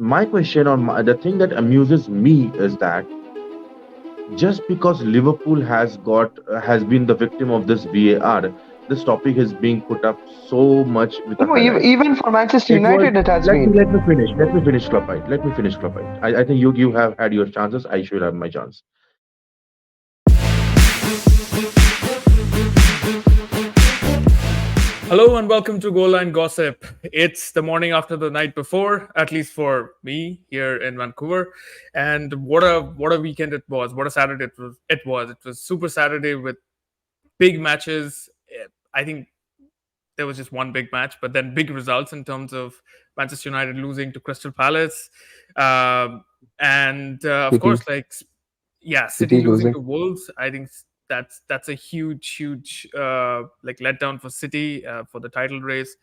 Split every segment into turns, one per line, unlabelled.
my question on the thing that amuses me is that just because Liverpool has been the victim of this VAR, this topic is being put up so much with a
No,
highlight.
even for Manchester
It was
United, it has
let me
been.
let me finish. Let me finish club fight. Let me finish club fight. I think you have had your chances. I should have my chance.
Hello and welcome to Goal Line Gossip. It's the morning after the night before, at least for me here in Vancouver. And what a weekend it was. What a Saturday it was. It was Super Saturday with big matches. I think there was just one big match, but then big results in terms of Manchester United losing to Crystal Palace, um, and of
City,
course, like yeah, City
City
losing
losing.
to Wolves. I think that's a huge like letdown for City for the title race.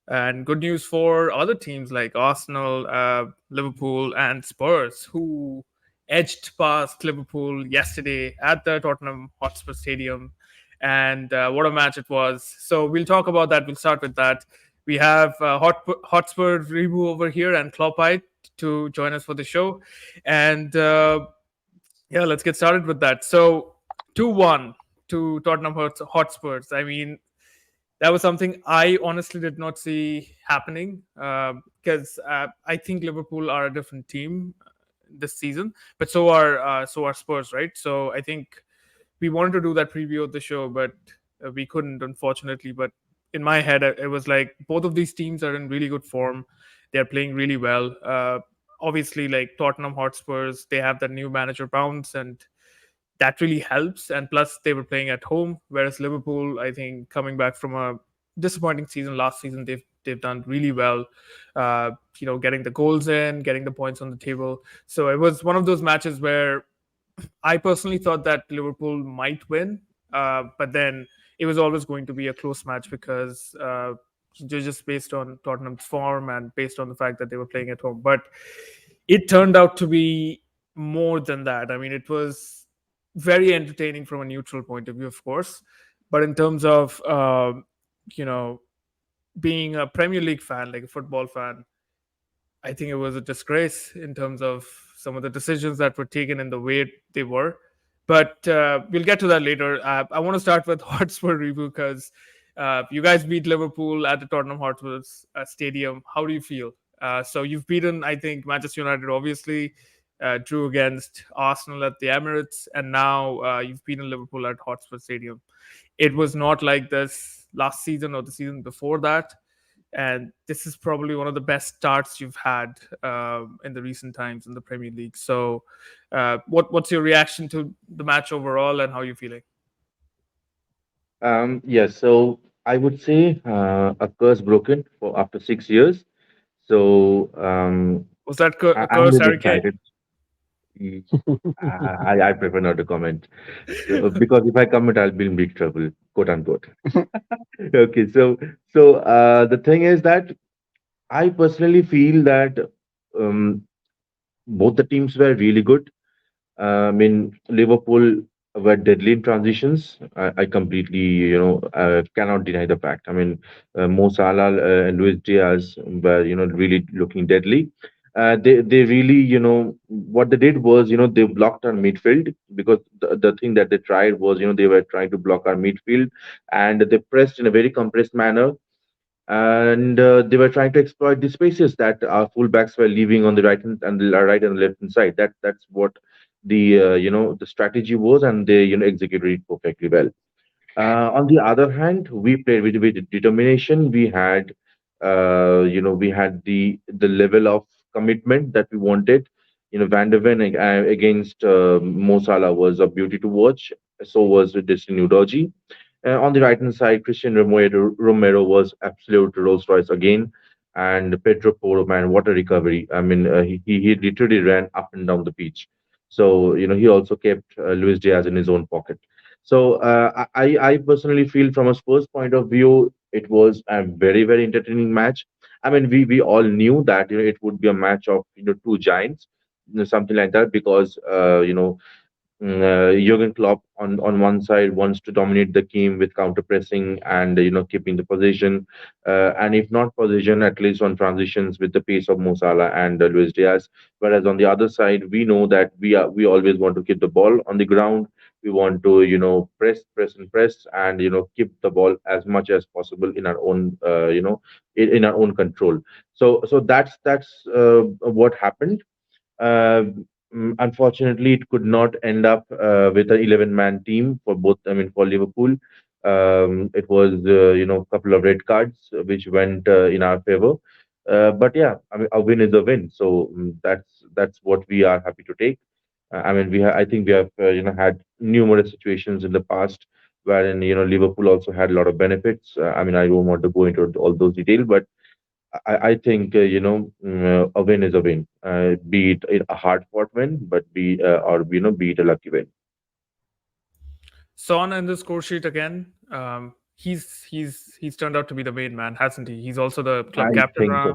And good news for other teams like Arsenal, Liverpool, and Spurs, who edged past Liverpool yesterday at the Tottenham Hotspur Stadium. And what a match it was. So we'll talk about that. We'll start with that. We have Hotspur Rebu over here and Kloppite to join us for the show. And yeah, let's get started with that. So 2-1 to Tottenham Hotspurs. I mean, that was something I honestly did not see happening because I think Liverpool are a different team this season, but so are Spurs, right? So I think we wanted to do that preview of the show, but we couldn't, unfortunately. But in my head, it was like both of these teams are in really good form. They're playing really well. Obviously, like Tottenham Hotspurs, they have that new manager bounce, and that really helps. And plus, they were playing at home, whereas Liverpool, I think, coming back from a disappointing season last season, they've done really well. Getting the goals in, getting the points on the table. So it was one of those matches where I personally thought that Liverpool might win, but then it was always going to be a close match because just based on Tottenham's form and based on the fact that they were playing at home. But it turned out to be more than that. I mean, it was very entertaining from a neutral point of view, of course, but in terms of you know being a Premier League fan, like a football fan, I think it was a disgrace in terms of some of the decisions that were taken and the way they were. But we'll get to that later. I want to start with Hotspur review because you guys beat Liverpool at the Tottenham Hotspur Stadium. How do you feel? So you've beaten, I think, Manchester United, obviously, drew against Arsenal at the Emirates, and now you've beaten Liverpool at Hotspur Stadium. It was not like this last season or the season before that, and this is probably one of the best starts you've had in the recent times in the Premier League. So, what's your reaction to the match overall, and how are you feeling?
Yes, so I would say a curse broken for after 6 years. So
Was that
I,
a
I'm
curse,
really
Harry Kane?
excited. Mm, I prefer not to comment. So, because if I comment, I'll be in big trouble, quote unquote. Okay, so the thing is that I personally feel that um, both the teams were really good. I mean, Liverpool were deadly in transitions. I completely, cannot deny the fact. I mean, Mo Salah and Luis Diaz were, really looking deadly. They really, what they did was, they blocked our midfield because the thing that they tried was, they were trying to block our midfield and they pressed in a very compressed manner and they were trying to exploit the spaces that our fullbacks were leaving on the right and the right and left hand side. That's what the the strategy was, and they executed it perfectly well. On the other hand, we played with determination. We had the level of commitment that we wanted. Van der Ven against Mo Salah was a beauty to watch. So was Destiny Udogie. On the right hand side, Romero was absolute Rolls Royce again, and Pedro Porro, man, what a recovery! I mean, he literally ran up and down the pitch. So he also kept Luis Diaz in his own pocket. So I personally feel from a Spurs point of view, it was a very entertaining match. I mean, we all knew that it would be a match of two giants, something like that, because Jurgen Klopp on one side wants to dominate the game with counter pressing and keeping the position, and if not position, at least on transitions with the pace of Mo Salah and Luis Diaz. Whereas on the other side, we know that we always want to keep the ball on the ground. We want to press and press, and keep the ball as much as possible in our own in our own control. So that's what happened. uh, Unfortunately, it could not end up with an 11-man team for both. I mean, for Liverpool, it was a couple of red cards which went in our favor. But yeah, I mean, a win is a win. So that's what we are happy to take. I mean, I think we have had numerous situations in the past wherein Liverpool also had a lot of benefits. I mean, I don't want to go into all those details, but I think a win is a win, be it a hard fought win, but be it a lucky win.
Son in the score sheet again. He's turned out to be the main man, hasn't he? He's also the club
I
captain
think
now.
so.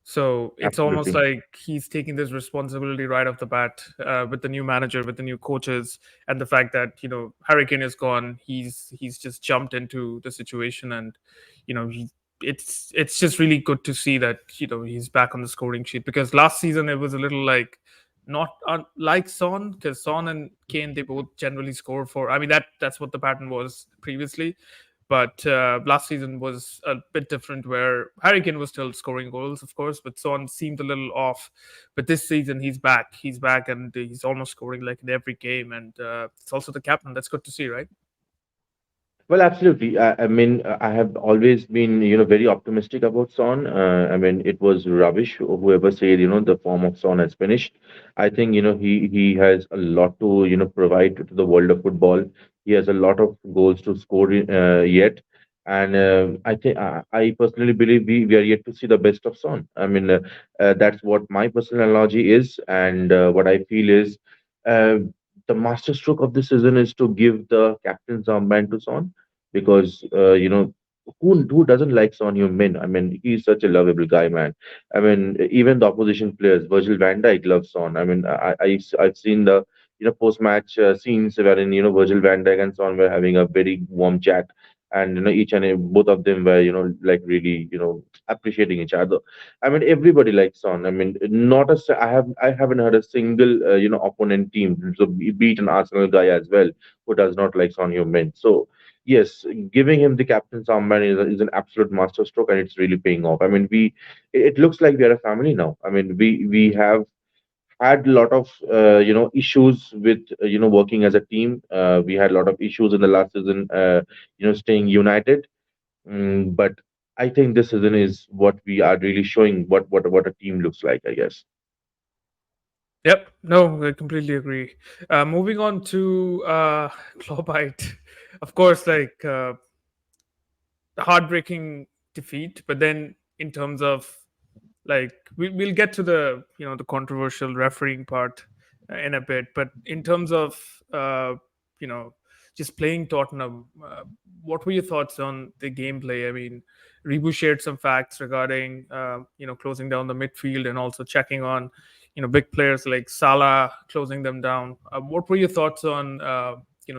So it's almost
Absolutely.
like he's taking this responsibility right off the bat, with the new manager, with the new coaches, and the fact that Harry Kane is gone. He's just jumped into the situation, and he it's just really good to see that he's back on the scoring sheet, because last season it was a little like not like Son, because Son and Kane, they both generally score for. I mean, that's what the pattern was previously, but last season was a bit different, where Harry Kane was still scoring goals, of course, but Son seemed a little off. But this season he's back. He's back, and he's almost scoring like in every game. And it's also the captain. That's good to see, right?
Well, absolutely. I mean, I have always been, very optimistic about Son. I mean, it was rubbish. Whoever said, the form of Son has finished. I think, he has a lot to, provide to the world of football. He has a lot of goals to score yet. And I think I personally believe we are yet to see the best of Son. I mean, that's what my personal analogy is, and what I feel is. Uh, the masterstroke of the season is to give the captain's armband to Son, because who doesn't like Son Heung-min? I mean, he's such a lovable guy, man. I mean, even the opposition players, Virgil van Dijk loves Son. I mean, I've seen the post-match scenes wherein Virgil van Dijk and Son were having a very warm chat, and each and both of them were like really appreciating each other. I mean, everybody likes Son. I mean, not a I haven't heard a single opponent team, so be it an Arsenal guy as well, who does not like Son Heung-min. So yes, giving him the captain's armband is an absolute masterstroke, and it's really paying off. I mean, it looks like we are a family now. I mean, we have had a lot of issues with working as a team. We had a lot of issues in the last season, staying united. But I think this season is what we are really showing what a team looks like, I guess.
Yep. No, I completely agree. Moving on to Klopite. Of course, like heartbreaking defeat, but then in terms of, like, we'll get to the the controversial refereeing part in a bit, but in terms of you know just playing Tottenham, what were your thoughts on the gameplay? I mean, Rebu shared some facts regarding closing down the midfield, and also checking on big players like Salah, closing them down. What were your thoughts on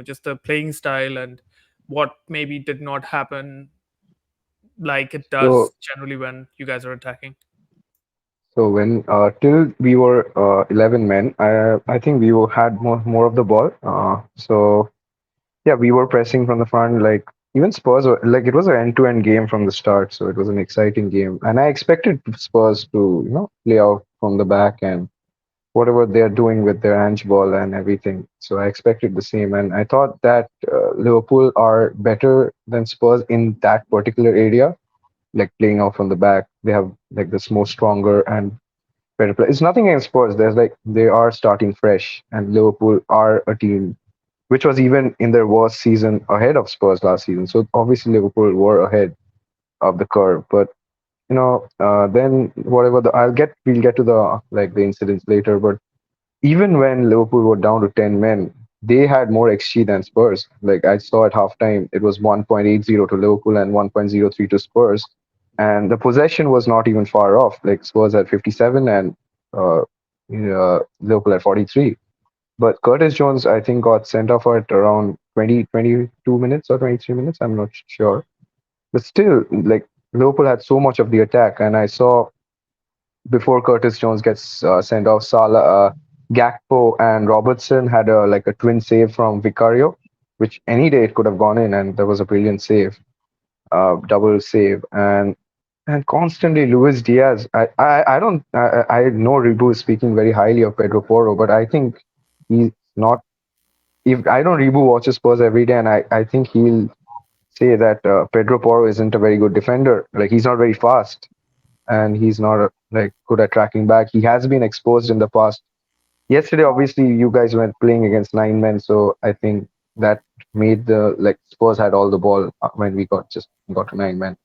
just the playing style, and what maybe did not happen like it does
So,
generally when you guys are attacking?
so when till we were 11 men, I think had more of the ball. So yeah, we were pressing from the front. Like even Spurs, like it was an end-to-end game from the start. So it was an exciting game, and I expected Spurs to play out from the back and whatever they're doing with their Ange ball and everything. So I expected the same, and I thought that Liverpool are better than Spurs in that particular area, like playing out from the back. They have like this more stronger and better play. It's nothing against Spurs. There's like they are starting fresh, and Liverpool are a team which was even in their worst season ahead of Spurs last season. So obviously Liverpool were ahead of the curve, but then whatever we'll get to the like the incidents later. But even when Liverpool were down to 10 men, they had more XG than Spurs. Like I saw at halftime, it was 1.80 to Liverpool and 1.03 to Spurs. And the possession was not even far off. Like Spurs at 57 and Liverpool at 43. But Curtis Jones, I think, got sent off at around 22 minutes or 23 minutes. I'm not sure. But still, like Liverpool had so much of the attack, and I saw before Curtis Jones gets sent off, Gakpo and Robertson had a twin save from Vicario, which any day it could have gone in, and that was a brilliant save, double save, and constantly Luis Diaz. I don't I know Ribu is speaking very highly of Pedro Porro, but I think he's not. If I don't Ribu watches Spurs every day, and I think he'll say that Pedro Porro isn't a very good defender. Like he's not very fast and he's not like good at tracking back. He has been exposed in the past. Yesterday, obviously, you guys were playing against 9 men, so I think that made the like Spurs had all the ball when we got to 9 men.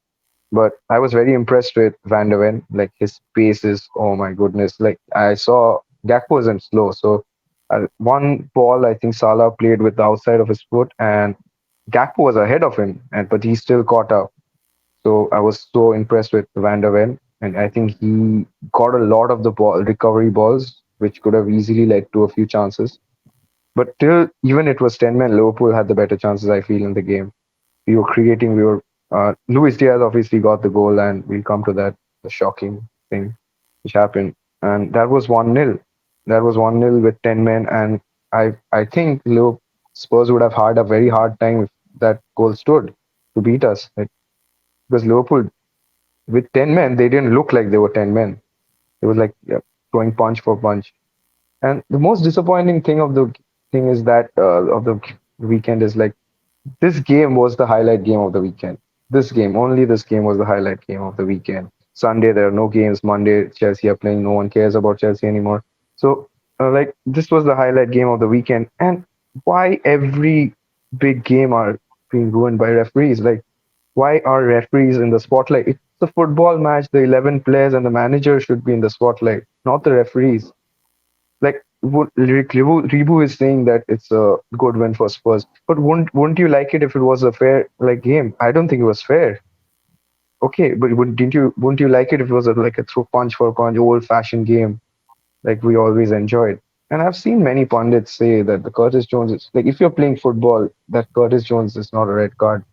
But I was very impressed with Van der Ven. Like his pace is, oh my goodness! Like I saw Gakpo isn't slow, so one ball I think Salah played with the outside of his foot, and Gakpo was ahead of him, and but he still caught up. So I was so impressed with Van der Ven, and I think he got a lot of the ball recovery balls, which could have easily led to a few chances. But till even it was 10 men, Liverpool had the better chances. I feel in the game. We were creating. We were. Luis Diaz obviously got the goal, and we'll come to that. The shocking thing which happened, and that was 1-0. That was 1-0 with 10 men, and I think Liverpool Spurs would have had a very hard time if that goal stood to beat us. Like, because Liverpool with 10 men, they didn't look like they were 10 men. It was like yeah, going punch for punch. And the most disappointing thing of the thing is that of the weekend is like this game was the highlight game of the weekend. This game, only this game was the highlight game of the weekend. Sunday there are no games. Monday Chelsea are playing. No one cares about Chelsea anymore. So like this was the highlight game of the weekend. And why every big game are being ruined by referees? Like why are referees in the spotlight? It's a football match. The 11 players and the manager should be in the spotlight, not the referees. Like Ribu is saying that it's a good win for Spurs, but wouldn't you like it if it was a fair like game? I don't think it was fair. Okay, but wouldn't you like it if it was like a throw punch for punch old fashioned game like we always enjoyed? And I've seen many pundits say that the Curtis Jones is like if you're playing football, that Curtis Jones is not a red card.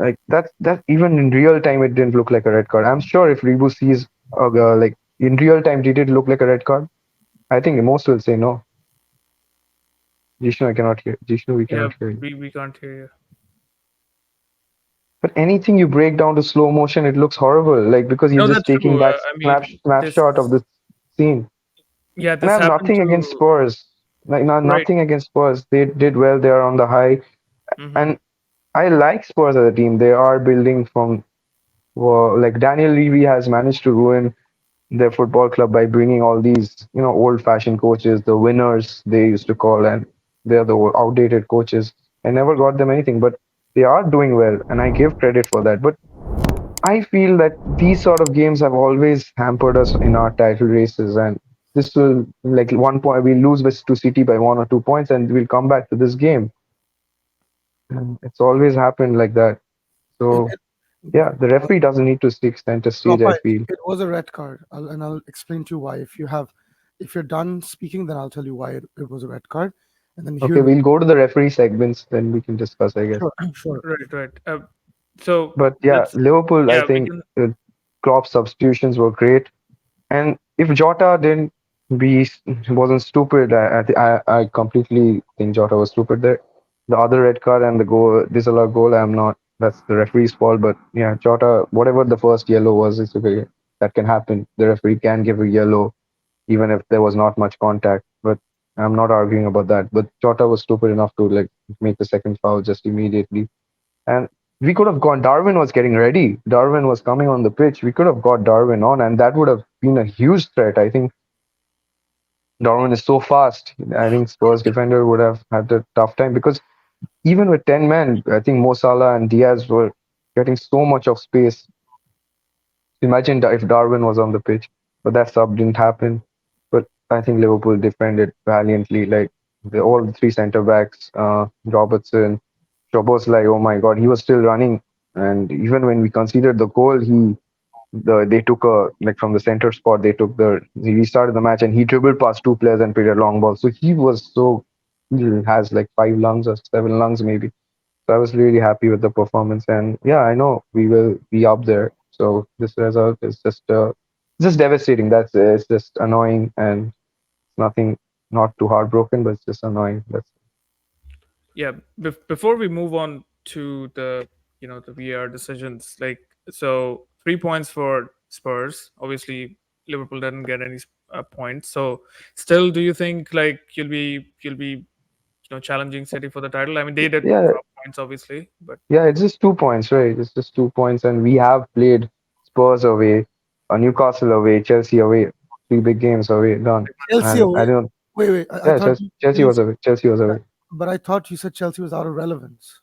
Like that even in real time it didn't look like a red card. I'm sure if Ribu sees like in real time did it look like a red card? I think most will say no. Jishnu, I cannot hear. Jishnu, we
Yeah,
cannot hear you.
we can't hear you.
But anything you break down to slow motion, it looks horrible. Like because you're
No,
just
that's
taking
true.
that
I mean, this
snapshot of the scene.
yeah,
And I
this
have
happened
nothing against
to
Spurs. Like
right.
nothing against Spurs. They did well. They are on the high,
Hmm.
and I like Spurs as a team. They are building from well, like Daniel Levy has managed to ruin their football club by bringing all these old-fashioned coaches, the winners they used to call, and they're the outdated coaches. I never got them anything, but they are doing well, and I give credit for that. But I feel that these sort of games have always hampered us in our title races, and this will like 1 point we lose to City by 1 or 2 points, and we'll come back to this game. And it's always happened like that.
And,
So
and
yeah, the referee doesn't need to stick center stage. I
Proper,
feel.
it was a red card, and I'll explain to you why. If you're done speaking, then I'll tell you why it was a red card, and then
Okay,
he'll
we'll go to the referee segments, then we can discuss, I guess.
sure, sure.
Right, right. So
But yeah,
let's
Liverpool, I
yeah, we
think
can
Klopp's substitutions were great. And if Jota didn't be wasn't stupid, I completely think Jota was stupid there. The other red card and the goal, disallowed goal, I'm not. That's the referee's fault. But yeah, Jota, whatever the first yellow was, it's okay. That can happen. The referee can give a yellow even if there was not much contact. But I'm not arguing about that. But Jota was stupid enough to like make the second foul just immediately. And we could have gone. Darwin was getting ready. Darwin was coming on the pitch. We could have got Darwin on, and that would have been a huge threat. I think Darwin is so fast. I think Spurs defender would have had a tough time because even with 10 men, I think Mo Salah and Diaz were getting so much of space. Imagine if Darwin was on the pitch, but that sub didn't happen. But I think Liverpool defended valiantly. Like all the three centre backs, Robertson, Shobos, like oh my god, he was still running. And even when we conceded the goal, he they took a like from the center spot. He restarted the match and he dribbled past two players and played a long ball. So he has like 5 lungs or 7 lungs maybe. So I was really happy with the performance, and yeah, I know we will be up there. So this result is just devastating. It's just annoying and nothing, not too heartbroken, but it's just annoying. That's
Yeah, before we move on to the the VR decisions, like, so 3 points for Spurs. Obviously, Liverpool didn't get any points. So still, do you think like you'll be challenging City for the title? I mean, they did
yeah,
drop points, obviously, but
yeah. It's just 2 points, right? It's just 2 points, and we have played Spurs away, Newcastle away, Chelsea away, 3 big games away, done.
Chelsea
And I
away.
don't.
Wait. I
Yeah,
thought
Chelsea
you
was
said,
away. Chelsea was
yeah,
away.
but I thought you said Chelsea was out of relevance.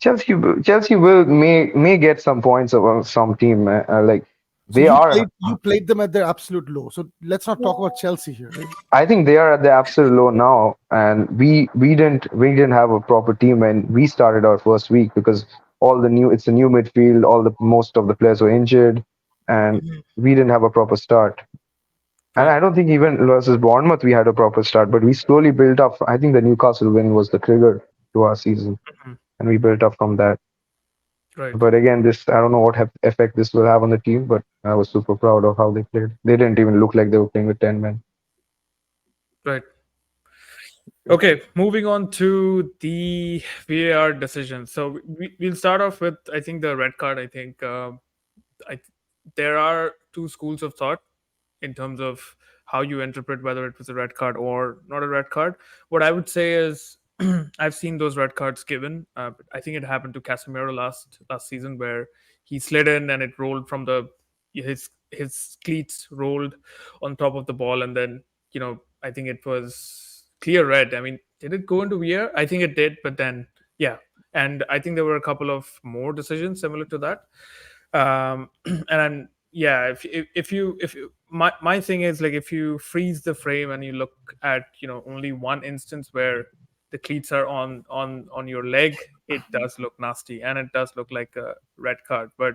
Chelsea will may get some points of some team. Like
So
they are.
you played them at their absolute low. So let's not talk about Chelsea here, right?
I think they are at the absolute low now, and we didn't have a proper team when we started our first week because it's a new midfield. Most of the players were injured, and
Mhm.
we didn't have a proper start. And
Right.
I don't think even versus Bournemouth we had a proper start, but we slowly built up. I think the Newcastle win was the trigger to our season,
Mhm.
and we built up from that.
Right.
But again, this I don't know what effect this will have on the team, but I was super proud of how they played. They didn't even look like they were playing with 10 men.
Right. Okay, moving on to the VAR decision. So we'll start off with, I think, the red card. I think I there are two schools of thought in terms of how you interpret whether it was a red card or not a red card. What I would say is I've seen those red cards given. I think it happened to Casemiro last season where he slid in and it rolled from his cleats rolled on top of the ball, and then I think it was clear red. I mean, did it go into VAR? I think it did, but then yeah, and I think there were a couple of more decisions similar to that. And yeah, if you my thing is like if you freeze the frame and you look at only one instance where the cleats are on your leg, it does look nasty and it does look like a red card. But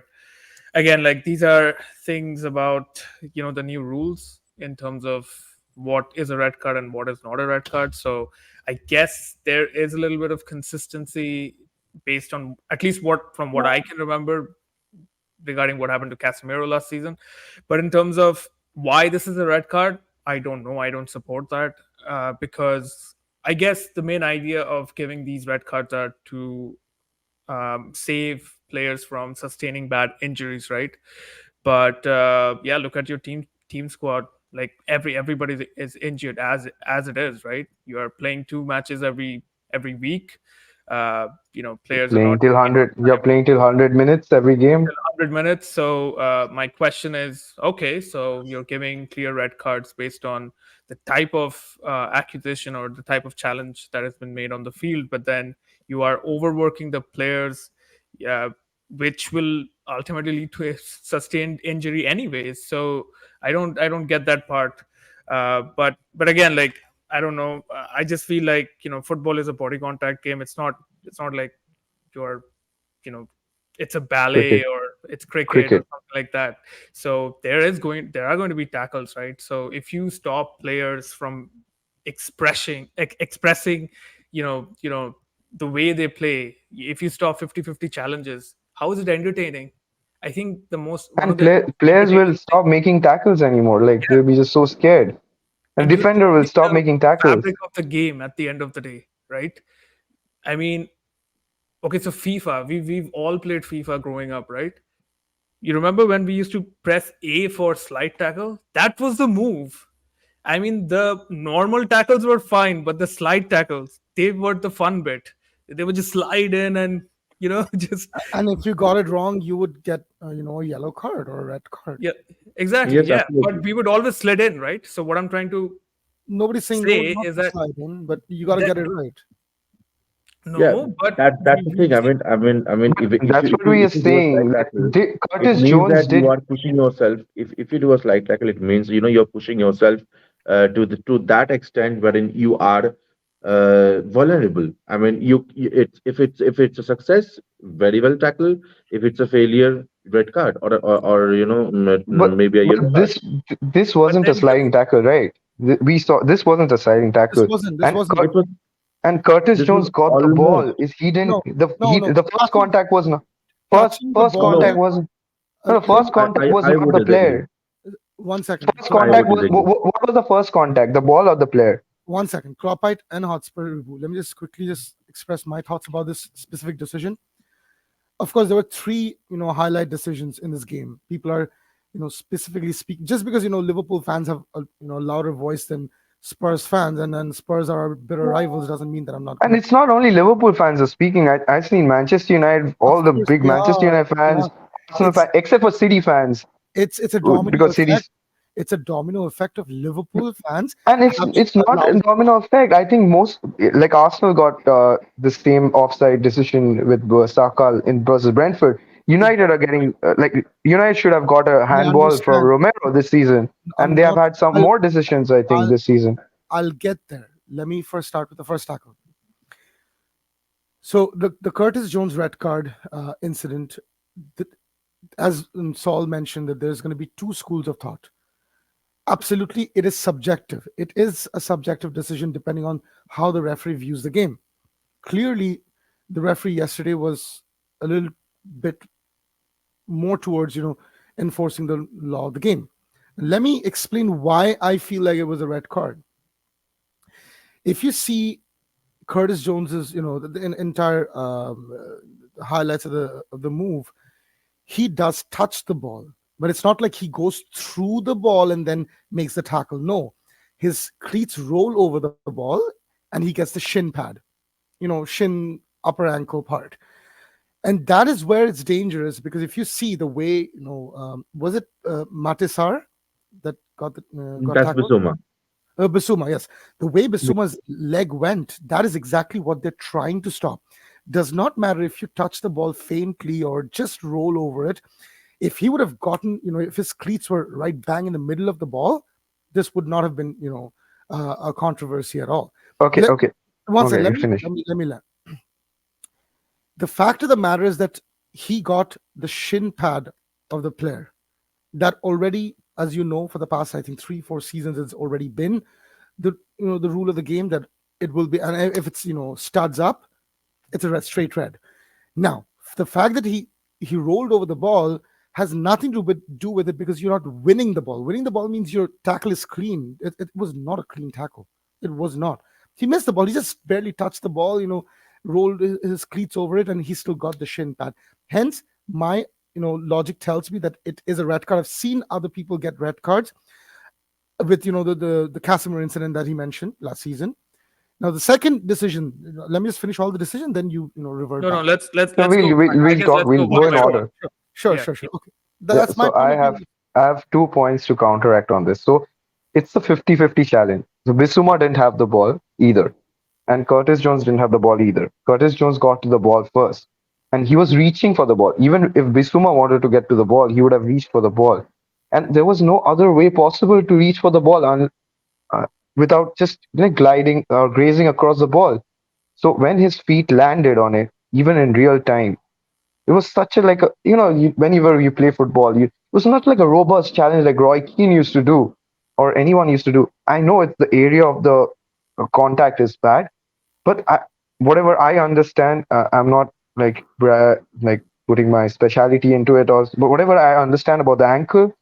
again, like, these are things about the new rules in terms of what is a red card and what is not a red card. So I guess there is a little bit of consistency based on at least what I can remember regarding what happened to Casemiro last season. But in terms of why this is a red card, I don't know. I don't support that because I guess the main idea of giving these red cards are to save players from sustaining bad injuries, right? But yeah, look at your team squad. Like everybody is injured as it is, right? You are playing two matches every week. Players are not getting
You're
time
playing till 100 minutes every game.
100 minutes. So my question is, okay, so you're giving clear red cards based on the type of accusation or the type of challenge that has been made on the field, but then you are overworking the players, uh, which will ultimately lead to a sustained injury anyways. So I don't get that part. But again, like, I don't know. I just feel like football is a body contact game. It's not like you're you know it's a ballet
Cricket,
or it's cricket or
cricket.
something like that. So there are going to be tackles, right? So if you stop players from expressing the way they play, if you stop 50-50 challenges, how is it entertaining? I think the most one
And
of the most
players will
entertaining thing.
stop making tackles anymore. Like they'll be just so scared. And
And you're
defender will
changing
stop
the
making tackles.
fabric of the game at the end of the day, right? I mean, okay, so FIFA, we've all played FIFA growing up, right? You remember when we used to press A for slide tackle? That was the move. I mean, the normal tackles were fine, but the slide tackles, they were the fun bit. They would just slide in and, just,
And if you got it wrong, you would get a yellow card or a red card.
yeah, exactly.
Yes,
Yeah. But
absolutely.
we would always slid in, right? So what I'm trying to
Nobody's saying
say
not
is
to
that,
slide in, but you got to
that
get it right.
Yeah,
no, but
that's the thing.
we've seen,
If
That's
you
what we are
if you do a slide
saying.
tackle, it
Curtis
means
Jones
that you
did
are pushing yourself. If you do a slide tackle, it means you're pushing yourself to that extent wherein you are vulnerable. I mean, it's if it's a success, very well tackled. If it's a failure, red card or
But
maybe a yellow
but
card.
this
But
wasn't a
then
sliding tackle, right? We saw this wasn't a sliding
This
tackle,
wasn't. This
and
wasn't.
It was
Curtis
this was
Jones got the ball.
almost
Is he didn't
No, no.
the first
Touching,
contact was not
touching the
first
ball
contact
no.
there.
was no, the
Let
first
me,
contact was
I
not
would
the
disagree.
player.
1 second.
First
I
contact
would
was
disagree.
what was the first contact? The ball or the player?
1 second. Cropite and Hotspur review. Let me just quickly just express my thoughts about this specific decision. Of course, there were three, highlight decisions in this game. People are, specifically speaking, just because Liverpool fans have a louder voice than Spurs fans, and then Spurs are our bitter rivals, doesn't mean that I'm not
And
gonna.
it's not only Liverpool fans are speaking. I seen Manchester United,
Of
all the
course,
big
they
Manchester
are.
United
They
fans,
are.
Arsenal
It's
fans, except for City fans,
it's a domino
because City's
effect. It's a domino effect of Liverpool fans
and
have
it's not a
allowed.
domino effect. I think most like Arsenal got the same offside decision with Saka in versus Brentford. United are getting like United should have got a
I
handball for
understand.
Romero this season, and
I'm
they have
not.
had some
I'll
more decisions I think
I'll
this season.
I'll get there. Let me first start with the first tackle. So the Curtis Jones red card incident, th- as Saul mentioned, that there's going to be two schools of thought. Absolutely, it is subjective. It is a subjective decision depending on how the referee views the game. Clearly, the referee yesterday was a little bit more towards enforcing the law of the game. Let me explain why I feel like it was a red card. If you see Curtis Jones's, the entire highlights of the move, he does touch the ball, but it's not like he goes through the ball and then makes the tackle. No, his cleats roll over the ball and he gets the shin pad, shin upper ankle part, and that is where it's dangerous because if you see the way, was it Matisar that got
That's
tackled?
Bissouma.
Basuma, yes. The way Basuma's leg went, that is exactly what they're trying to stop. Does not matter if you touch the ball faintly or just roll over it. If he would have gotten, if his cleats were right bang in the middle of the ball, this would not have been, a controversy at all.
Okay,
Let,
okay,
One second,
okay.
let
You
me,
finish.
let me, let me land. The fact of the matter is that he got the shin pad of the player. That already, as you know, for the past, I think 3, 4 seasons, it's already been the rule of the game that it will be, and if it's studs up, it's a straight red. Now the fact that he rolled over the ball has nothing to do with it because you're not winning the ball. Winning the ball means your tackle is clean. It was not a clean tackle. It was not. He missed the ball. He just barely touched the ball. Rolled his cleats over it, and he still got the shin pad. Hence, my logic tells me that it is a red card. I've seen other people get red cards with the Casimir incident that he mentioned last season. Now the second decision, let me just finish all the decision, then revert
no, no.
back.
So
Let's go. I
we'll
guess
talk.
let's go
We'll
one
go in
by
Sure,
one.
order.
sure,
Yeah,
sure,
yeah.
sure. Okay,
Yeah,
that's my
so
point of view.
I have 2 points to counteract on this. So it's a 50-50 challenge. So Bissouma didn't have the ball either. And Curtis Jones didn't have the ball either. Curtis Jones got to the ball first. And he was reaching for the ball. Even if Bissouma wanted to get to the ball, he would have reached for the ball. And there was no other way possible to reach for the ball uh, without just gliding or grazing across the ball. So when his feet landed on it, even in real time, it was such a like a whenever you play football, it was not like a robust challenge like Roy Keane used to do or anyone used to do. I know it's the area of the contact is bad, but whatever I understand, I'm not like putting my speciality into it, or but whatever I understand about the ankle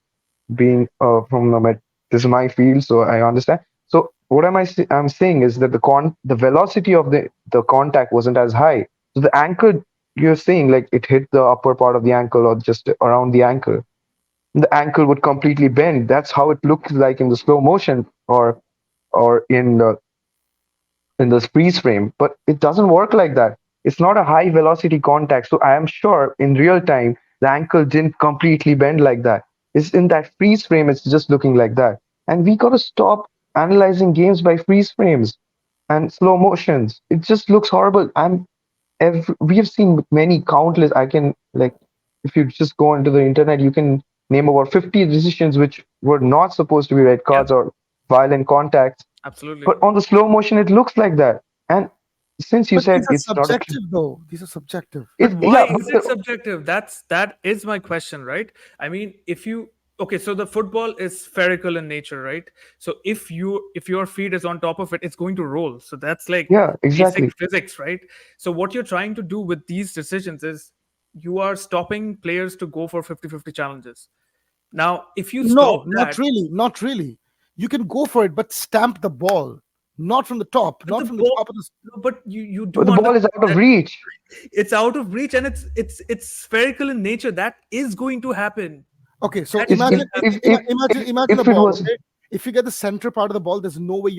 being from the this is my field, so I understand. So what I'm saying is that the velocity of the contact wasn't as high. So the ankle you're saying like it hit the upper part of the ankle or just around the ankle. The ankle would completely bend. That's how it looks like in the slow motion or in the freeze frame, but it doesn't work like that. It's not a high velocity contact. So I am sure in real time, the ankle didn't completely bend like that. It's in that freeze frame, it's just looking like that. And we got to stop analyzing games by freeze frames and slow motions. It just looks horrible. We have seen many countless. I can, like, if you just go into the internet, you can name about 50 decisions which were not supposed to be red
Yeah,
cards or violent contacts,
absolutely.
but on the slow motion, it looks like that. And since you
But these
said
are
it's not a
subjective, though. These are subjective.
But
yeah,
why is it subjective? That is my question, right? I mean, if you okay, so the football is spherical in nature, right? So if your feet is on top of it, it's going to roll. So that's like
yeah,
basic
exactly.
physics, right? So what you're trying to do with these decisions is you are stopping players to go for 50-50 challenges. Now, if you stop
No, not
that,
really. Not really. You can go for it, but stamp the ball, not from the top,
but
not
the
from the
ball,
top of the.
no, but you
But
do
the ball is
understand
out of
that
reach.
it's out of reach and it's spherical in nature. That is going to happen.
Okay, so
That is
Is
going
imagine,
to happen.
imagine the
if it
ball.
was
Okay, if you get the center part of the ball, there's no way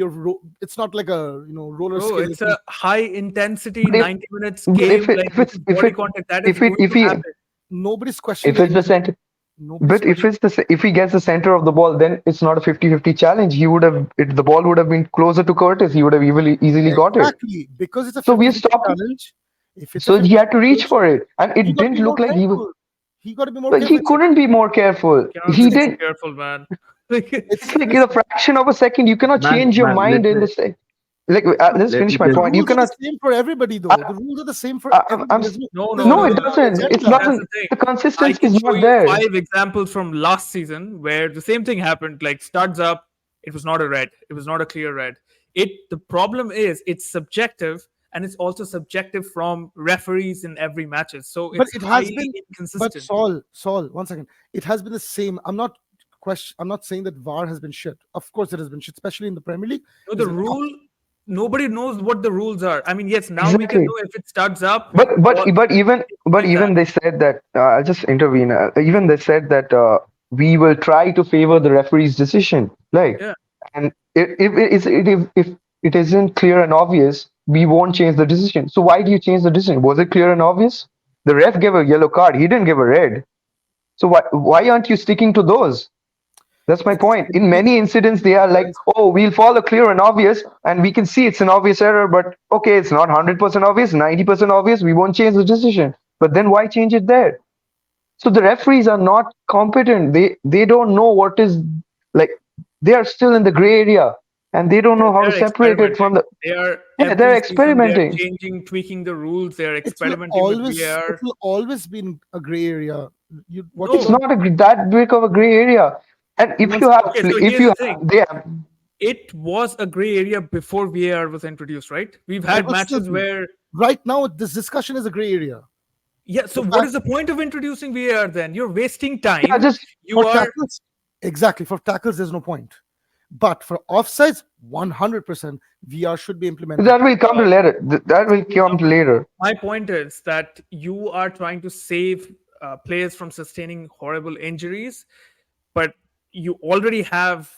it's not like a roller
Bro,
skating.
it's a high intensity
but if
90 minutes
but
game, like
if
which
it's
is body contact. That is going
if
to
he
happen.
Nobody's questioning
if
your
it's the
intent.
center.
Nobody's
But if
questioning.
it's if he gets the center of the ball, then it's not a 50-50 challenge. He would have the ball would have been closer to Curtis. He would have easily got it.
Exactly, because it's a
So we
50-50
stopped.
challenge. If it's a
So he
50
had to reach
challenge,
for it, and
he
it
got to
didn't
be more
look like he was.
careful. He got to be more
But he
careful.
couldn't be more careful.
Cannot be
He
more
It's
did.
careful, man. Like,
It's like in a
listen.
fraction of a second. You cannot change your
Man,
mind
let
in
me
the sec. Like let's
let
finish
me
my
The
just
point. You
rules are the
cannot.
same for everybody,
I,
though. The rules are the same for
I'm
everybody.
no,
There's
no,
no,
no
no,
it
no, no.
different
doesn't. It
See,
agenda.
that's
doesn't.
the thing.
The
I
consistency
can
is
show
not
you
there.
5 examples from last season where the same thing happened. Like studs up, it was not a red. It was not a clear red. The problem is it's subjective and it's also subjective from referees in every matches. So
But
it's
it has
highly
been. But
inconsistent.
Saul, 1 second. It has been the same. I'm not saying that VAR has been shit. Of course, it has been shit, especially in the Premier League.
No,
It's
the
been
rule, nobody knows what the rules are. I mean, yes, now we can
Exactly.
know if it starts up
But
or like that.
even they said that I'll just intervene. Even they said that we will try to favor the referee's decision. Like,
Yeah.
and if it isn't clear and obvious, we won't change the decision. So why do you change the decision? Was it clear and obvious? The ref gave a yellow card. He didn't give a red. So why aren't you sticking to those? That's my
it's
point. In
simply
many incidents, they are like,
because
oh, we'll follow clear and obvious, and we can see it's an obvious error, but okay, it's not 100% obvious, 90% obvious, we won't change the decision. But then why change it there? So the referees are not competent. They don't know what is like, they are still in the gray area, and they don't know how to
They're
separate it
experimenting.
from the.
They are
Yeah, they're
every season they are
experimenting.
changing, tweaking the rules. They are experimenting with
it
VAR.
will always be in a gray area. What you
It's
No,
got
not that big of a gray area. And if
one
you
second.
have,
okay. So
if
here's
you
the
have,
thing.
they have,
It was a gray area before VAR was introduced, right? We've
It
had
will still
matches
be.
where,
Right now, this discussion is a gray area.
yeah. So
For
what
tack,
is the point of introducing VAR then? You're wasting
yeah,
time.
just
You
for
are
tackles, exactly. For tackles, there's no point. But for offsides, 100% VR should be implemented.
that will come to later. That will come to later.
my point is that you are trying to save players from sustaining horrible injuries, but you already have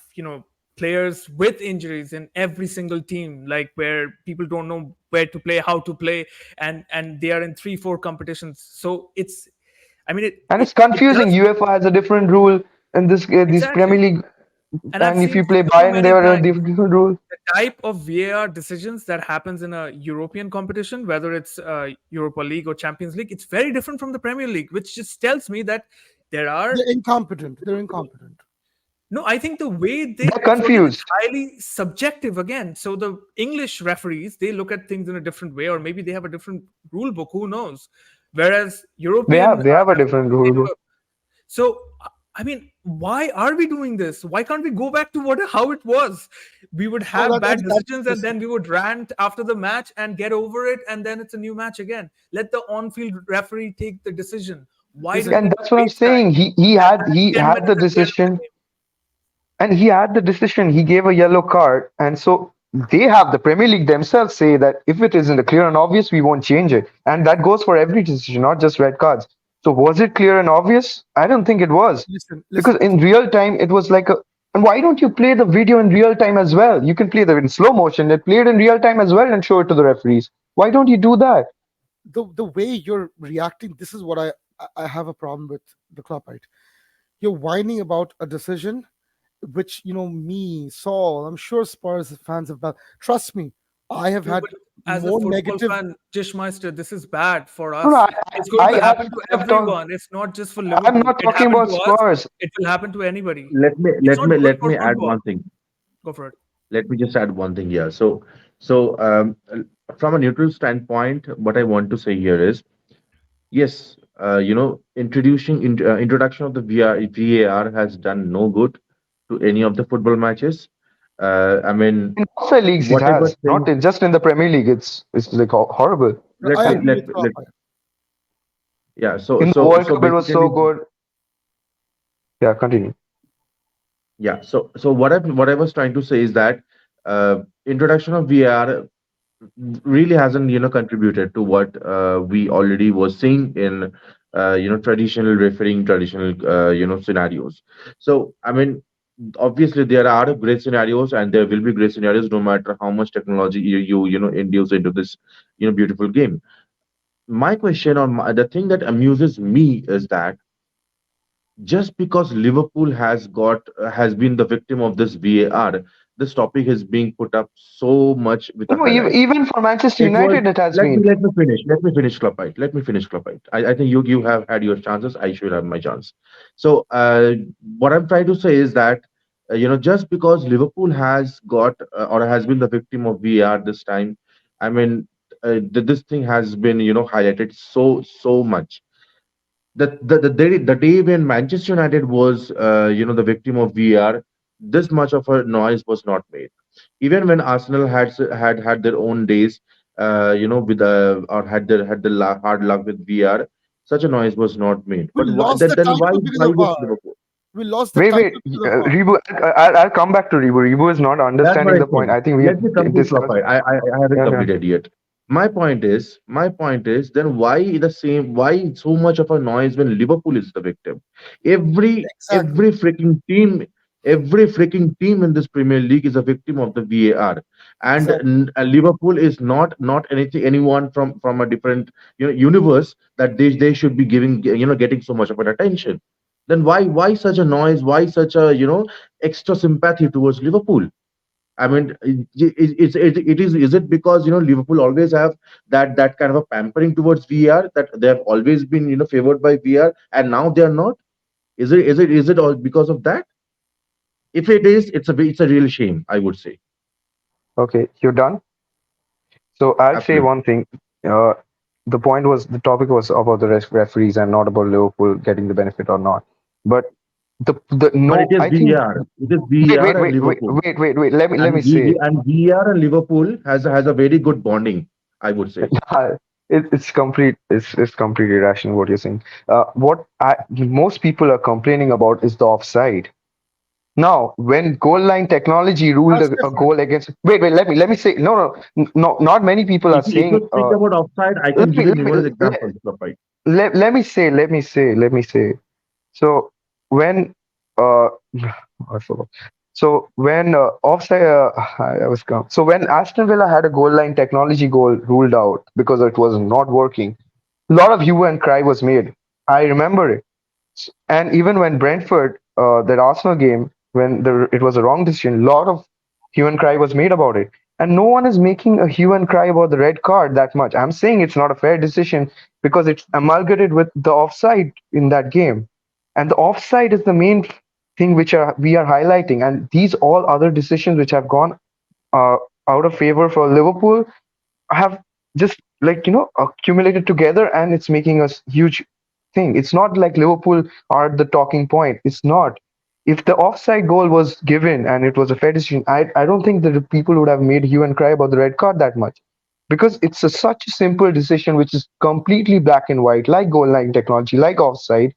players with injuries in every single team, like where people don't know where to play, how to play, and they are in 3-4 competitions. So it's, I mean,
And it's
it
confusing.
does
UEFA has a different rule in this Premier
exactly.
League,
And I've
and if
seen
you play
so
Bayern, they
many
are a
times
different rule.
the type of VAR decisions that happens in a European competition, whether it's Europa League or Champions League, it's very different from the Premier League, which just tells me that there are
They're incompetent. They're incompetent.
no. I think the way they
They're
prefer it is
confused.
highly subjective again. So the English referees, they look at things in a different way, or maybe they have a different rule book. Who knows? Whereas European
They have a different
referees, they
rule
do
book.
so. I mean, why are we doing this? Why can't we go back to what how it was? We would
Oh,
have bad
that's
decisions and
listen.
then we would rant after the match and get over it, and then it's a new match again. Let the on-field referee take the decision. Why do
Listen,
we
And
need to
that's what I'm
waste time
saying.
and add
He
10
had the
minutes at the end of the
decision,
game?
and he had the decision. He gave a yellow card, and so they have the Premier League themselves say that if it isn't a clear and obvious, we won't change it, and that goes for every decision, not just red cards. So was it clear and obvious? I don't think it was, because
listen.
in real time it was like a. And why don't you play the video in real time as well? You can play the in slow motion. It played in real time as well and show it to the referees. Why don't you do that?
The way you're reacting, this is what I have a problem with the club, right? You're whining about a decision which me, Saul, I'm sure Spurs fans have done. Trust me, I have
No,
had
but as a
more
football
negative.
fan, Jishmeister, this is bad for
No, no,
us. It's going to happen to
I've talked.
everyone. It's not just for
I'm
Liverpool.
not
It
talking
happened
about
to us.
Spurs.
It will happen to anybody.
let me
It's
let
not
me
good
let
for
me add
football.
one thing.
Go for it.
Let me just add one thing here. So So, from a neutral standpoint, what I want to say here is yes, introduction of the VAR has done no good to any of the football matches. I mean,
In outside leagues, it
whatever
has not
thing.
just in the Premier League. It's like horrible.
No,
Let
I
me
And
agree
let
with
me-
you,
let
Apaya.
yeah. So
in the
so
World
so
Cup, it was so
basically,
good. Yeah, continue.
yeah. So what I was trying to say is that introduction of VR really hasn't contributed to what we already was seeing in traditional refereeing, traditional scenarios. So I mean, obviously there are great scenarios and there will be great scenarios no matter how much technology you induce into this beautiful game. My question, or the thing that amuses me, is that just because Liverpool has been the victim of this VAR, this topic is being put up so much with a
No,
highlight.
even for Manchester
It was
United, it has
let me
been.
let me finish. Let me finish, Clubite. Let me finish, Clubite. I think you have had your chances. I should have my chance. So what I'm trying to say is that just because Liverpool has got or has been the victim of VAR this time, I mean this thing has been highlighted so much. The day when Manchester United was the victim of VR, this much of a noise was not made. Even when Arsenal had their own days, with or had the hard luck with VR, such a noise was not made.
We
But why,
lost the
then why
title because
why
of
was
VAR.
Liverpool?
We lost the
Wait.
title because of VAR.
Rebu, I'll come back to Rebu. Rebu is not
That's what
understanding
I
the point.
think.
I think we
Let me complete,
discussed.
Klopper. I haven't
Yeah, yeah.
completed yet. My point is, then why so much of a noise when Liverpool is the victim? Every
Exactly.
every freaking team, every freaking team in this Premier League is a victim of the VAR, and
Exactly.
Liverpool is not anyone from a different universe that they should be giving getting so much of an attention. Then why such a noise? Why such a extra sympathy towards Liverpool? I mean, is it because Liverpool always have that kind of a pampering towards VR, that they have always been favored by VR and now they are not? Is it all because of that? If it is, it's a real shame, I would say.
Okay, you're done. So I'll say
Absolutely.
one thing. Uh, the topic was about the referees and not about Liverpool getting the benefit or not. But the
But it
no,
is
I think
VR. It is
wait,
VR
wait,
and
wait, wait,
Liverpool,
wait, wait, wait. Let me
and
say.
VR and Liverpool has a very good bonding, I would say.
It's completely irrational what you're saying. Most people are complaining about is the offside. Now, when goal line technology ruled
That's
a
different.
goal against, wait, let me say, no, not many people are
If you
saying.
speak about offside, I can
Let
give
me
you
let me
numerous
let,
examples of it.
let me say. So when I forgot. So when offside, I was come. So when Aston Villa had a goal line technology goal ruled out because it was not working, a lot of hue and cry was made. I remember it. And even when Brentford, that Arsenal game, when it was a wrong decision, a lot of hue and cry was made about it. And no one is making a hue and cry about the red card that much. I'm saying it's not a fair decision because it's amalgamated with the offside in that game. And the offside is the main thing which we are highlighting. And these all other decisions which have gone uh, out of favor for Liverpool have just accumulated together, and it's making a huge thing. It's not like Liverpool are the talking point. It's not. If the offside goal was given and it was a fair decision, I don't think that the people would have made hue and cry about the red card that much, because it's such a simple decision which is completely black and white, like goal line technology, like offside.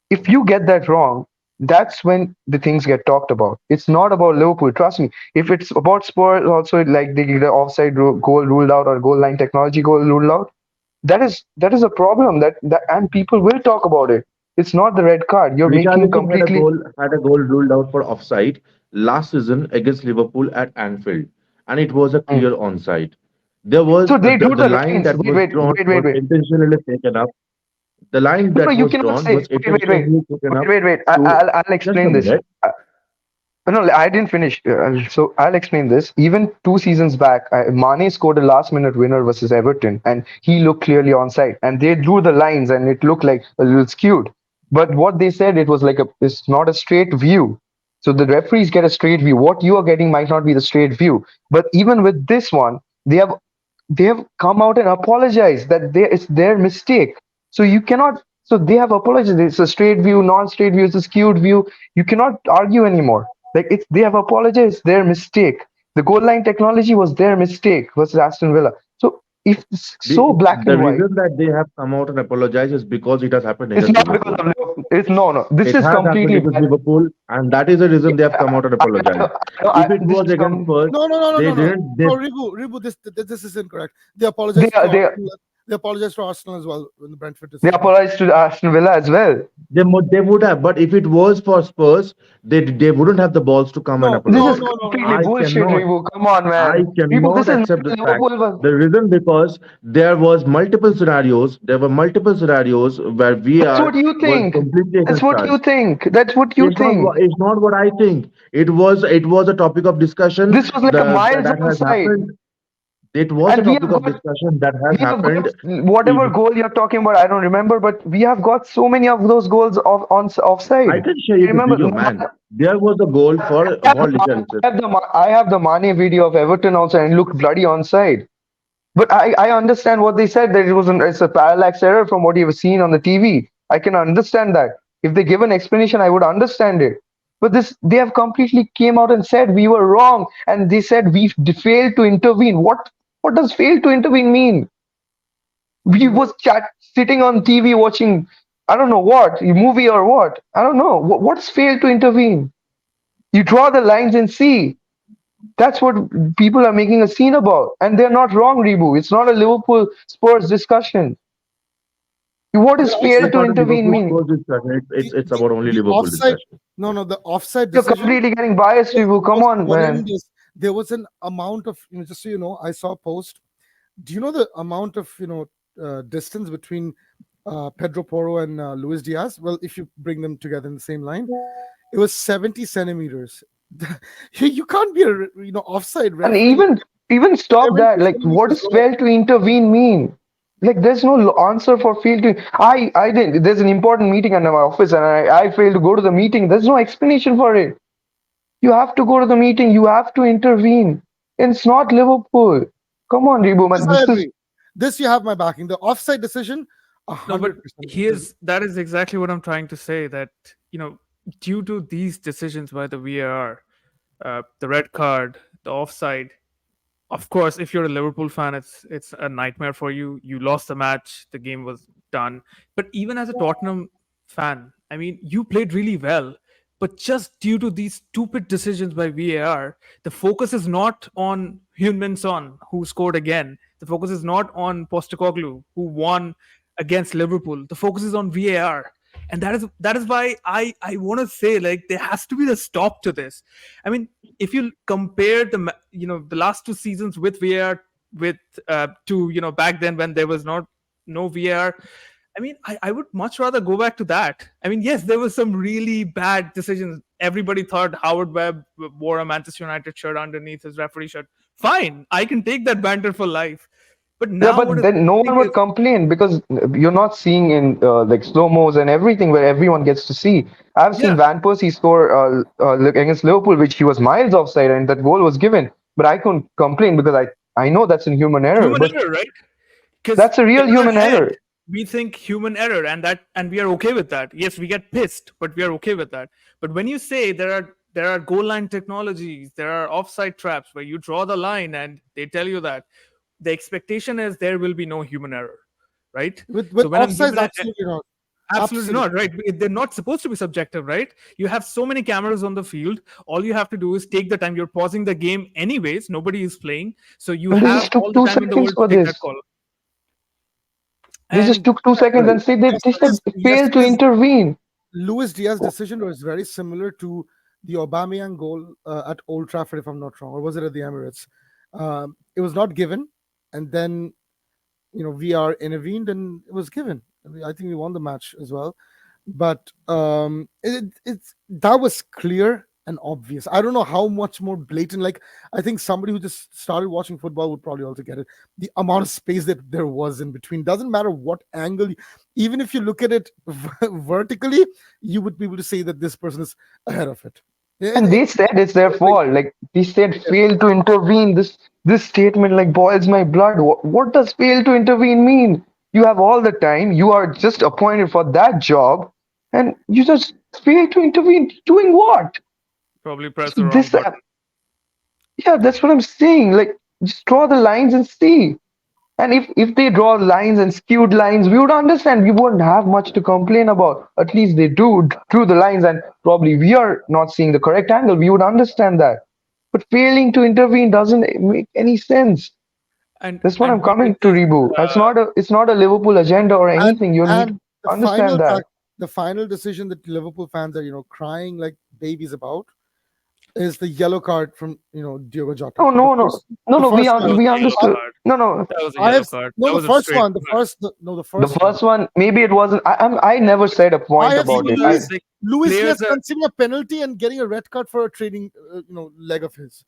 If you get that wrong, that's when the things get talked about. It's not about Liverpool. Trust me. If it's about Spurs, also like the offside goal ruled out or goal line technology goal ruled out, that is a problem. That and people will talk about it. It's not the red card. You're making
Richarlison had a
completely.
goal ruled out for offside last season against Liverpool at Anfield, and it was a
Mm.
clear onside. There was
So they drew
the
the
line
lines.
that
Wait,
was
wait,
drawn
wait, wait,
was
wait.
intentionally taken up. The line
No,
that
you
was
cannot
drawn
say.
was
Wait, wait, wait,
intentionally taken
wait,
up
wait, wait.
to
I'll
just a
explain this.
minute.
No, I didn't finish. So I'll explain this. Even 2 seasons back, Mane scored a last-minute winner versus Everton, and he looked clearly onside. And they drew the lines, and it looked like a little skewed. But what they said, it was like it's not a straight view. So the referees get a straight view. What you are getting might not be the straight view. But even with this one, they have come out and apologized that it's their mistake. So you cannot. So they have apologized. It's a straight view, non-straight view, it's a skewed view. You cannot argue anymore. Like they have apologized. Their mistake. The goal line technology was their mistake versus Aston Villa. So if it's so black
The
and white,
reason that they have come out and apologized is because it has happened
it's
against
not because
Liverpool.
of Liverpool. It's no. This
It
is
has happened
completely
against Liverpool, and that is the reason they have come out and apologized. If it
this
was
is
against Spurs,
No, no, no, no,
they
no, no.
didn't. They,
No, Ribu, this is incorrect. They
they
apologized to
are they are,
Arsenal. They apologized to Arsenal as well in the Brentford
they
decision.
apologized to Aston Villa as well.
they would have, but if it was for Spurs, they wouldn't have the balls to come and
No,
This
no,
is
apologize.
no, no, no,
completely
no.
I
bullshit,
cannot.
Revo. Come on,
I
man. Revo, this
cannot
is not
accept
the
this fact.
Liverpool one.
The reason because there was multiple scenarios. There were multiple scenarios where
That's
VAR
what you
was
think.
completely
That's
against
what you
us.
think. That's what you
It's not.
think.
It's not what I think. It was a topic of discussion.
This was like a miles
That has
offside.
happened. It was a
And
topic of discussion that has
we have
happened.
got whatever goal you're talking about, I don't remember, but we have got so many of those goals
I
offside.
can share you
You
the
remember?
video, man. There was a goal for
I have the
Richarlison.
I have the Mane video of Everton also, and it looked bloody onside. But I understand what they said that it's a parallax error from what you've seen on the TV. I can understand that. If they give an explanation, I would understand it. But this they have completely came out and said we were wrong, and they said we failed to intervene. What does fail to intervene mean? We was sitting on TV watching I don't know what a movie or what. I don't know what's failed to intervene. You draw the lines and see. That's what people are making a scene about, and they're not wrong, Rebu. It's not a Liverpool Spurs discussion. What
The
does
It's
fail
offside,
to
not a
intervene
Liverpool
mean?
Spurs discussion. It's
the,
about only
the
Liverpool
offside.
discussion.
No, no, the offside
You're
decision
completely getting biased, Rebu. Come
was
on, man.
horrendous. There was an amount of, just so you know, I saw a post. Do you know the amount of distance between Pedro Porro and Luis Diaz? Well, if you bring them together in the same line, it was 70 centimeters. You can't be a offside
And
referee.
even stop
70
that. Like, what
centimeters
does
long.
fail to intervene mean? Like, there's no answer for fail to. I didn't. There's an important meeting at my office, and I failed to go to the meeting. There's no explanation for it. You have to go to the meeting. You have to intervene. It's not Liverpool. Come on, Rebu,
This
man.
I
This is
agree. This you have my backing. The offside decision,
No, but
100%.
here's that is exactly what I'm trying to say. That due to these decisions by the VAR, the red card, the offside. Of course, if you're a Liverpool fan, it's a nightmare for you. You lost the match, the game was done. But even as a Tottenham fan, I mean, you played really well. But just due to these stupid decisions by VAR, the focus is not on Heung-min Son, who scored again. The focus is not on Postecoglou, who won against Liverpool. The focus is on VAR, and that is why I want to say, like, there has to be the stop to this. I mean, if you compare the last two seasons with VAR with to back then when there was not no VAR, I mean, I would much rather go back to that. I mean, yes, there was some really bad decisions. Everybody thought Howard Webb wore a Manchester United shirt underneath his referee shirt. Fine, I can take that banter for life. But
yeah,
now what
but
is
then no
happening
one
is
would complain because you're not seeing in like slow mos and everything where everyone gets to see. I've seen
yeah,
Van Persie score against Liverpool, which he was miles offside, and that goal was given. But I couldn't complain because I know that's a human error.
human
But
error, right? Because
that's a
in
real
our
human
head
error.
we think human error, and we are okay with that. Yes, we get pissed, but we are okay with that. But when you say there are goal line technologies, there are offside traps where you draw the line and they tell you that the expectation is there will be no human error, right?
With
So when I'm
offsides,
given a
absolutely not.
absolutely
Absolutely.
not, right? They're not supposed to be subjective, right? You have so many cameras on the field. All you have to do is take the time. You're pausing the game anyways, nobody is playing, so you
And they
have
just took
all the
two
time in the
seconds
world to
for
take that
this.
call.
They just
And
took 2 seconds and they said failed to
Yesterday's
intervene.
Luis Diaz decision was very similar to the Aubameyang goal at Old Trafford, if I'm not wrong, or was it at the Emirates? It was not given, and then VR intervened and it was given. I think we won the match as well, but it's that was clear and obvious. I don't know how much more blatant. Like, I think somebody who just started watching football would probably also get it. The amount of space that there was in between doesn't matter what angle. Even if you look at it vertically, you would be able to say that this person is ahead of it. It,
And
it,
they said it's their
it,
fault. Like they said, fail to intervene. This statement like boils my blood. What does fail to intervene mean? You have all the time. You are just appointed for that job, and you just fail to intervene. Doing what?
Probably press
So
the wrong
this,
button.
yeah, that's what I'm saying. Like just draw the lines and see. And if they draw lines and skewed lines, we would understand. We wouldn't have much to complain about. At least they do drew the lines, and probably we are not seeing the correct angle. We would understand that. But failing to intervene doesn't make any sense. That's what
And
I'm
what it
coming to,
is,
Rebu. It's not a Liverpool agenda or
and
anything. You need to
and the
understand
final
that.
the final decision that Liverpool fans are crying like babies about is the yellow card from Diogo Jota.
No, no, no, no,
The
no. We
first
that
un-
was
one.
we
a yellow
I,
understood.
card.
No, no.
That was a
I
yellow
have
card.
no
That
the
was a
first
straight
one. The
card.
first no the
The
first one.
first one, maybe it wasn't. I never said a
I
point
have
about
seen
it.
Similar,
I
like
Luis
players
Diaz
are
conceding a penalty and getting a red card for a trading leg of his.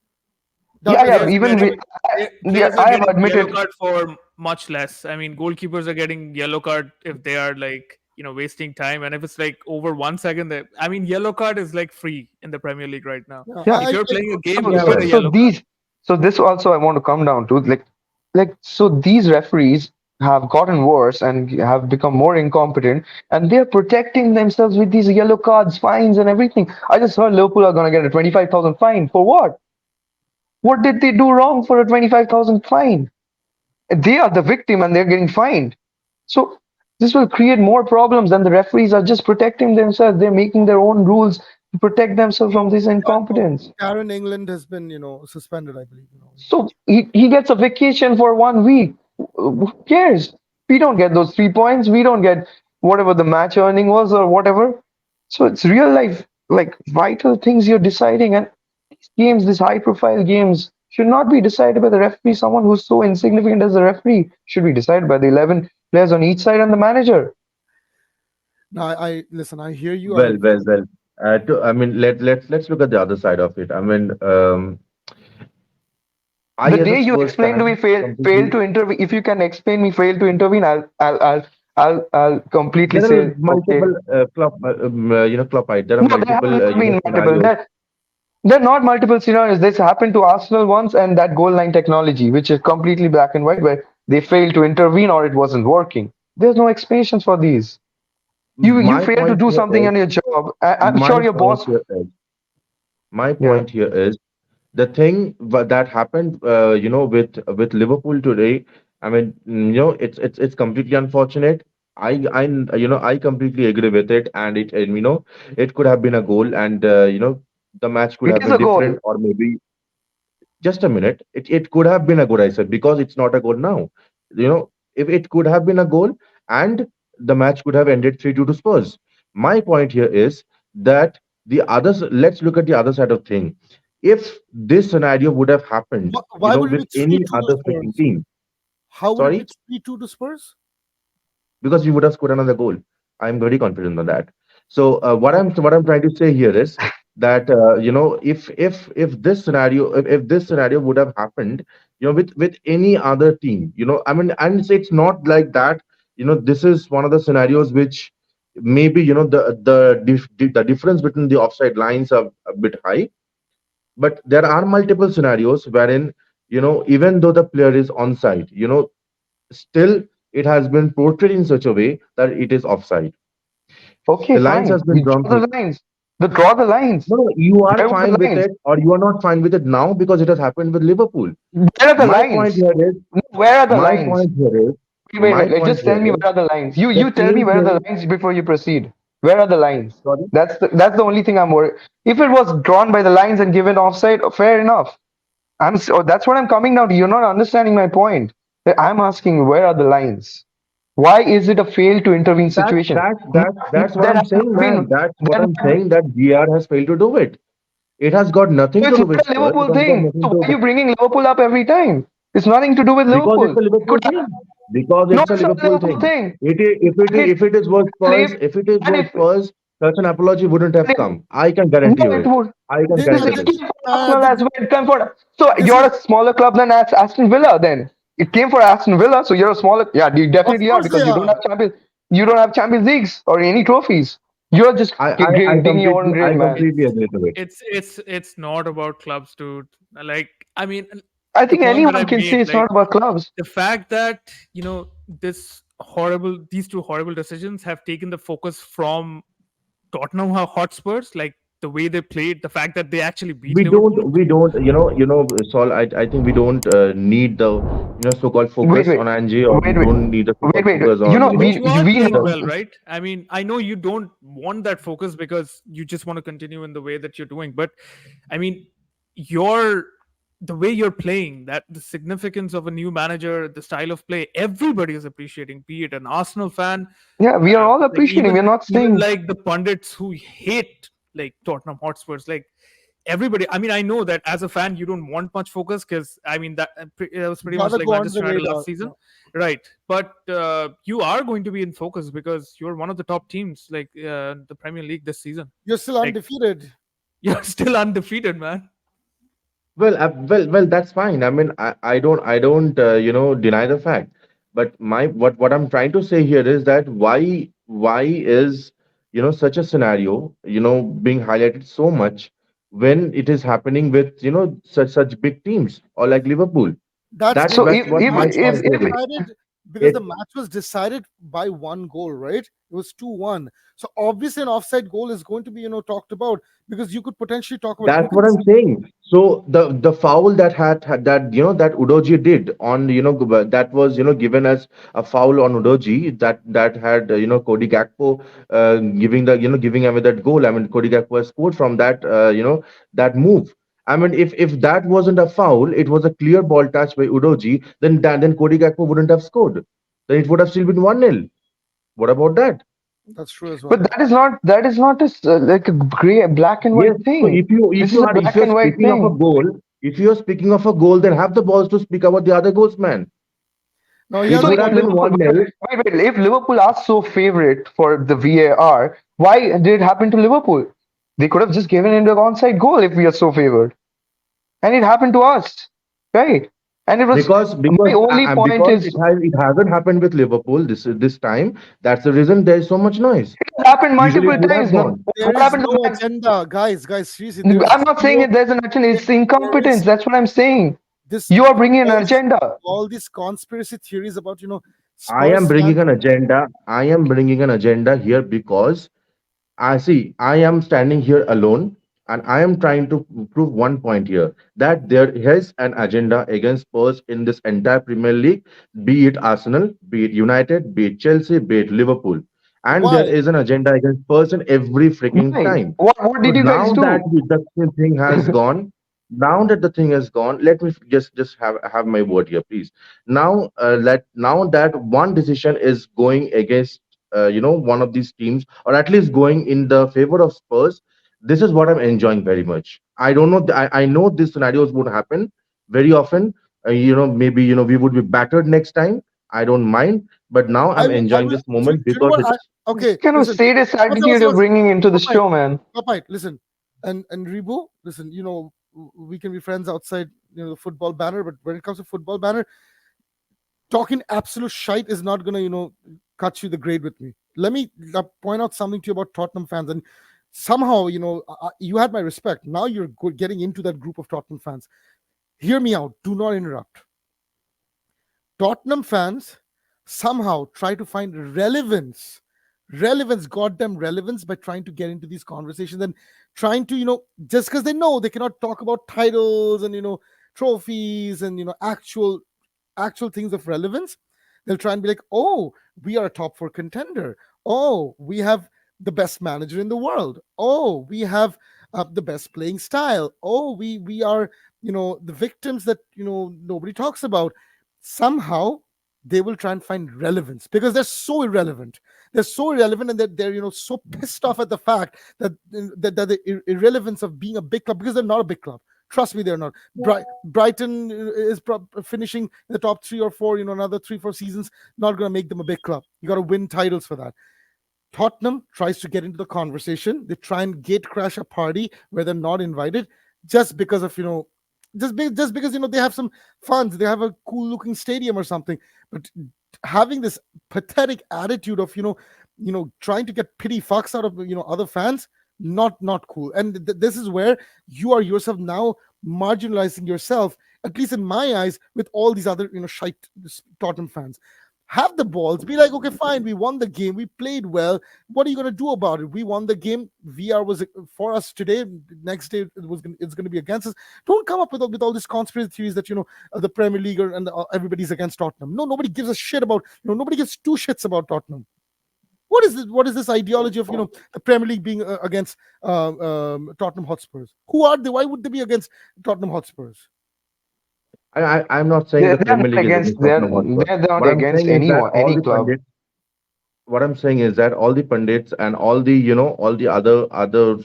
That
yeah,
was
yeah.
players
a
are
Even
getting
we,
yellow.
yeah,
players are
I have
getting yellow
admitted.
card for much less. I mean, goalkeepers are getting yellow card if they are like wasting time, and if it's like over 1 second, I mean, yellow card is like free in the Premier League right now.
Yeah,
Yeah.
If you're playing a game,
So
you
Yeah,
get
so
a
well,
so
yellow card.
these so this also I want to come down to like so these referees have gotten worse and have become more incompetent, and they're protecting themselves with these yellow cards, fines, and everything. I just heard Liverpool are gonna get a 25,000 fine for what? What did they do wrong for a 25,000 fine? They are the victim and they're getting fined. So this will create more problems, and the referees are just protecting themselves. They're making their own rules to protect themselves from
No,
this incompetence.
Karen England has been suspended, I believe.
So he gets a vacation for 1 week. Who cares? We don't get those 3 points. We don't get whatever the match earning was or whatever. So it's real life, like vital things you're deciding. And these games, these high profile games, should not be decided by the referee. Someone who's so insignificant as the referee should be decided by the 11 players on each side and the manager.
Now, I listen. I hear you. I
well. I mean, let's look at the other side of it. I mean, I
The
as a
day you
Spurs
explain to me
fan
fail
completely.
to intervene, if you can explain me fail to intervene, I'll completely
There are
say okay.
multiple club. There are
No, there have
multiple
not been multiple.
scenarios.
There are not multiple scenarios. This happened to Arsenal once, and that goal line technology, which is completely black and white, where they failed to intervene or it wasn't working. There's no explanations for these. You
My
fail to
point
do
here
something
is
on your job. I'm
my
sure your
point
boss.
here is my
Yeah,
point here is the thing that happened, with Liverpool today. I mean, it's completely unfortunate. I I completely agree with it, and it could have been a goal, and the match could
it
have
is
been
a goal.
different, or maybe just a minute. It could have been a goal, I said, because it's not a goal now. If it could have been a goal, and the match could have ended 3-2 to Spurs. My point here is that the others. Let's look at the other side of thing. If this scenario would have happened,
why would it
with
be
any
3-2 to
other second
Spurs?
team,
How would it be
sorry,
3-2 to Spurs?
because we would have scored another goal. I'm very confident on that. So what I'm trying to say here is that if this scenario would have happened, with any other team, I mean, and it's not like that. This is one of the scenarios which maybe the difference between the offside lines are a bit high, but there are multiple scenarios wherein even though the player is onside, still it has been portrayed in such a way that it is offside.
Okay,
The lines
fine.
has been
We
drawn
draw
clear.
the lines. The draw the lines.
No, no, you are
Where were the
fine with
lines?
it, or you are not fine with it now because it has happened with Liverpool.
Where are the
My point
lines?
here is,
No, where are the
my
lines?
point here is,
Wait,
my
wait.
point
Just tell
here
me
is
where are the lines. You
the
you tell me
same
where are the
thing.
lines before you proceed. Where are the lines?
Sorry.
That's the only thing I'm worried. If it was drawn by the lines and given offside, fair enough. That's what I'm coming down to. You're not understanding my point. I'm asking where are the lines? Why is it a fail to intervene
That
situation?
that that that's what
There
I'm
have
saying,
not
man.
been
That's what
there
I'm
have,
saying. That VR has failed to do it. It has got
so
nothing to
it's
do
not
with
a
Spurs. It
Liverpool
has got
thing.
nothing
So
to
why
do
are
with
you bringing Liverpool up every time? It's nothing to do with
because it's
Liverpool.
a
It
Liverpool
could have,
thing. Because
no,
it's a
it's not a
Liverpool
Liverpool
thing.
thing.
If it is was Spurs,
Claim
if it
and
was
if
Spurs, such an apology wouldn't have
and
come. I can
no,
guarantee you
it
it.
would.
I can
This,
No,
guarantee
it
this.
came for Arsenal as well. It came for. So
this
you're
is
a smaller club than Aston Villa. Then it came for Aston Villa. So you're a smaller. Yeah, you
of
definitely are
course they
because you don't
are.
have champions. You don't have Champions Leagues or any trophies. You're just digging your own
I
grave, man.
completely agree to it.
It's not about clubs, dude. Like, I mean,
I
the
think
point that I
anyone can
made,
say it's
like
not about clubs.
the fact that these two horrible decisions have taken the focus from Tottenham Hotspurs, like the way they played, the fact that they actually beat Liverpool.
We don't, Saul, I think we don't need the, so-called
Wait,
focus
wait,
on Angie, or we
wait, wait,
don't need the
wait,
so-called
wait.
focus
You
on,
know,
But you are
we
playing
know.
well, right? I mean, I know you don't want that focus because you just want to continue in the way that you're doing. But I mean, your the way you're playing, that the significance of a new manager, the style of play, everybody is appreciating. Be it an Arsenal fan,
Yeah, we are all
like
appreciating. We're not
even
saying.
like the pundits who hate like Tottenham Hotspurs, like everybody. I mean, I know that as a fan you don't want much focus because I mean that was pretty much
Rather
like
go under
Manchester
the
United
radar.
last season, right? But you are going to be in focus because you're one of the top teams, like the Premier League this season.
You're still
Like
undefeated.
you're still undefeated, man.
well, that's fine. I mean, I don't, deny the fact. But what I'm trying to say here is that why is, such a scenario, being highlighted so much when it is happening with, such big teams or like Liverpool.
That's
So
because
That's
if
what
the
if
my
match was
if
point
if
here is.
decided because the
It,
match was decided by one goal, right? It was 2-1. So obviously an offside goal is going to be, talked about because you could potentially talk about you
That's
can
what I'm saying. So the foul that had that, that Udoji did on, that was, given as a foul on Udoji, that had, Cody Gakpo giving the, giving away that goal. I mean, Cody Gakpo has scored from that, that move. I mean, if that wasn't a foul, it was a clear ball touch by Udoji, then Cody Gakpo wouldn't have scored. Then it would have still been 1-0. What about that?
that's true as
but
well.
that is not a like a gray black and
Yes.
white
So
thing.
if
This is
you
a
are if
black
you're
and white
speaking of a
thing.
goal, if you're speaking of a goal, then have the balls to speak about the other goals, man.
Now
It
here's
So
the
would have
if
point.
been
Liverpool,
1-0.
if Liverpool are so favorite for the VAR, why did it happen to Liverpool? They could have just given it an onside goal if we are so favored, and it happened to us, right? And it was my only point
Because
is
it hasn't happened with Liverpool this time. That's the reason there is so much noise.
it happened
Usually it
multiple
would have
times. No,
gone.
There
what
is
happened to
no
the match?
agenda, guys. Seriously, there
I'm
is
not saying
no
it. There's an agenda.
there,
It's
there
incompetence.
is
That's what I'm saying.
this
You are bringing an
all this
agenda.
all these conspiracy theories about
I am
Spurs
bringing
fans.
an agenda. I am bringing an agenda here because I see, I am standing here alone and I am trying to prove one point here that there is an agenda against Spurs in this entire Premier League, be it Arsenal, be it United, be it Chelsea, be it Liverpool. And there
Why?
is an agenda against Spurs in every freaking
Why?
time.
What
So
did you guys
now that
do?
the thing has gone, now that the thing has gone, let me just have my word here, please. Now that one decision is going against one of these teams, or at least going in the favor of Spurs. This is what I'm enjoying very much. I don't know. I know these scenarios would happen very often. Maybe we would be battered next time. I don't mind, but now I'm
I
enjoying
will.
this
Do
moment
you know
because
what?
it's.
What
Okay,
kind of
listen.
sadist attitude you're
What's
bringing into the
Papait,
show, man?
Papait, listen. And Ribu, listen. We can be friends outside the football banner, but when it comes to football banner, talking absolute shite is not gonna cut you the grade with me. Let me point out something to you about Tottenham fans, and somehow you had my respect. Now you're getting into that group of Tottenham fans. Hear me out. Do not interrupt. Tottenham fans somehow try to find goddamn relevance by trying to get into these conversations and trying to, just because they know they cannot talk about titles and, trophies and, actual things of relevance, they'll try and be like, oh, we are a top four contender. Oh, we have the best manager in the world. Oh, we have the best playing style. Oh, we are, the victims that nobody talks about. Somehow they will try and find relevance because they're so irrelevant. They're so irrelevant, and that they're so pissed off at the fact that the irrelevance of being a big club, because they're not a big club. Trust me, they're not. Brighton is finishing in the top 3 or 4. Another 3-4 seasons, not going to make them a big club. You got to win titles for that. Tottenham tries to get into the conversation. They try and gate crash a party where they're not invited, just because of just because they have some funds, they have a cool looking stadium or something. But having this pathetic attitude of trying to get pity fucks out of other fans. Not cool. And this is where you are yourself now marginalizing yourself, at least in my eyes, with all these other shite Tottenham fans. Have the balls, be like, okay, fine, we won the game, we played well. What are you going to do about it? We won the game. VR was for us today. Next day it's going to be against us. Don't come up with all these conspiracy theories that the Premier League and everybody's against Tottenham. No, nobody gives a shit about. Nobody gives two shits about Tottenham. What is this? What is this ideology of the Premier League being against Tottenham Hotspurs? Who are they? Why would they be against Tottenham Hotspurs?
I'm not saying the
They're
Premier
not
League is
against.
against Tottenham Hotspur.
They're not
What I'm
against
saying is that
anyone,
all
any
the
club.
pundits, what I'm saying is that all the pundits and all the other